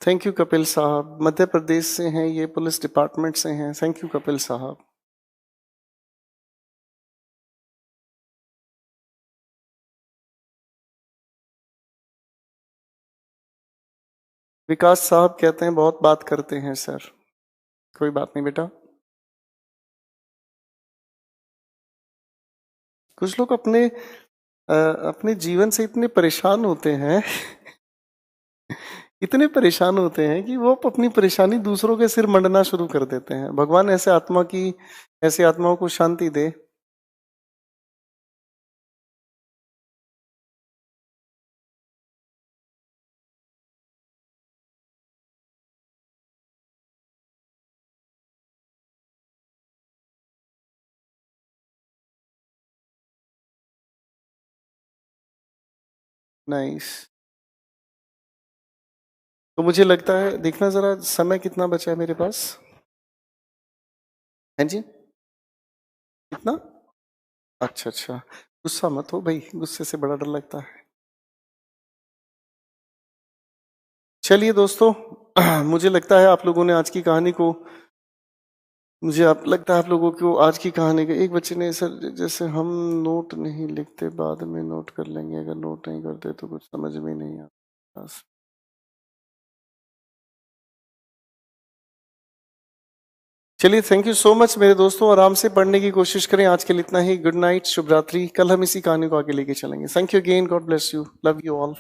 थैंक यू कपिल साहब, मध्य प्रदेश से हैं ये, पुलिस डिपार्टमेंट से हैं। थैंक यू कपिल साहब। विकास साहब कहते हैं बहुत बात करते हैं सर। कोई बात नहीं बेटा। कुछ लोग अपने जीवन से इतने परेशान होते हैं इतने परेशान होते हैं कि वो अपनी परेशानी दूसरों के सिर मंडना शुरू कर देते हैं। भगवान ऐसे आत्माओं को शांति दे। नाइस। तो मुझे लगता है, देखना जरा समय कितना बचा है मेरे पास। है जी, कितना? अच्छा अच्छा, गुस्सा मत हो भाई, गुस्से से बड़ा डर लगता है। चलिए दोस्तों, मुझे लगता है आप लोगों ने आज की कहानी को, मुझे आप लगता है आप लोगों को आज की कहानी के, एक बच्चे ने सर जैसे हम नोट नहीं लिखते बाद में नोट कर लेंगे, अगर नोट नहीं करते तो कुछ समझ में नहीं आता। चलिए, थैंक यू सो मच मेरे दोस्तों, आराम से पढ़ने की कोशिश करें। आज के लिए इतना ही। गुड नाइट, शुभ रात्रि। कल हम इसी कहानी को आगे लेके चलेंगे। Thank you again, God bless you, love you all.